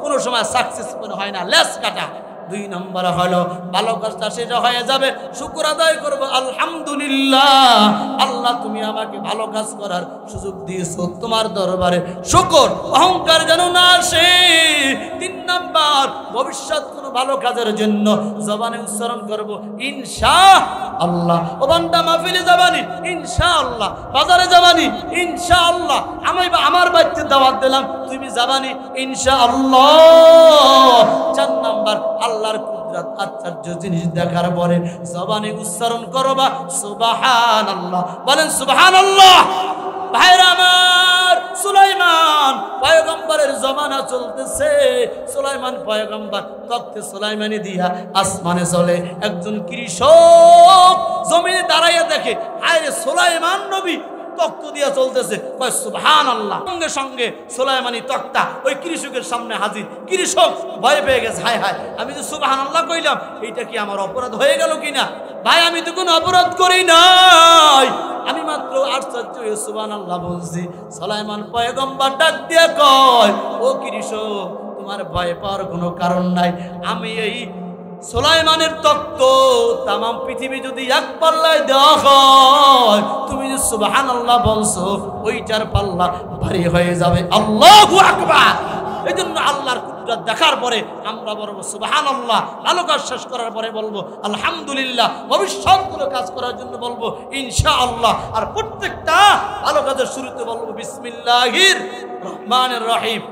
Speaker 1: কোনো সময় সাকসেসফুল হয় না, লেস কাটা। 2 নম্বর হলো ভালো কাজটা সেটা হয়ে যাবে, শুকর আদায় করবো, আলহামদুলিল্লাহ, আল্লাহ তুমি আমাকে ভালো কাজ করার সুযোগ দিয়েছো, তোমার দরবারে শুকর, অহংকার যেন না আসে। 3 নম্বর, ভবিষ্যৎ কোনো ভালো কাজের জন্য জবানে উচ্চারণ করব ইনশাআল্লাহ। ও বান্দা মাহফিলে যাবানি ইনশাআল্লাহ, বাজারে যাবানি ইনশাআল্লাহ, আমি আমার বাড়িতে দাওয়াত দিলাম তুমি যাবানি ইনশাআল্লাহ। 4 নাম্বার আল্লাহর কুদরত আশ্চর্য জিনিস দেখার পরে জবানে উচ্চারণ করবা সুবহানাল্লাহ। বলেন সুবহানাল্লাহ। ভাইরা আমার, সুলাইমান পয়গম্বরের জমানা চলতেছে। সুলাইমান পয়গম্বর তখতে সুলাইমানি দিয়া আসমানে চলে। একজন কৃষক জমিনে দাঁড়াইয়া দেখে, আরে সুলাইমান নবী তক্ত দিয়া চলতেছে, কয় সুবহানাল্লাহ। সঙ্গে সঙ্গে সুলাইমানি তক্তা ওই কৃষকের সামনে হাজির। কৃষক ভয় পেয়ে গেছে, হায় হায়, আমি যে সুবহানাল্লাহ কইলাম, এইটা কি আমার অপরাধ হয়ে গেল কিনা? ভাই আমি তো কোনো অপরাধ করি নাই, আমি মাত্র আশ্চর্য হয়ে সুবহানাল্লাহ বলছি। সুলাইমান পয়গম্বর ডাক দিয়ে কয়, ও কৃষক, তোমার ভয় পাওয়ার কোনো কারণ নাই। আমি এই সুলাইমানের তক্ত তাম পৃথিবী যদি এক পাল্লায় দেওয়া হয়, তুমি যে সুবহানাল্লাহ বলছো ওইটার পাল্লা ভারী হয়ে যাবে। আল্লাহু আকবার। এই জন্য আল্লাহর কুদরত দেখার পরে আমরা বলবো সুবহানাল্লাহ, ভালো কাজ শেষ করার পরে বলবো আলহামদুলিল্লাহ, ভবিষ্যৎগুলো কাজ করার জন্য বলবো ইনশাআল্লাহ, আর প্রত্যেকটা ভালো কাজের শুরুতে বলবো বিসমিল্লাহির রহমানির রহিম।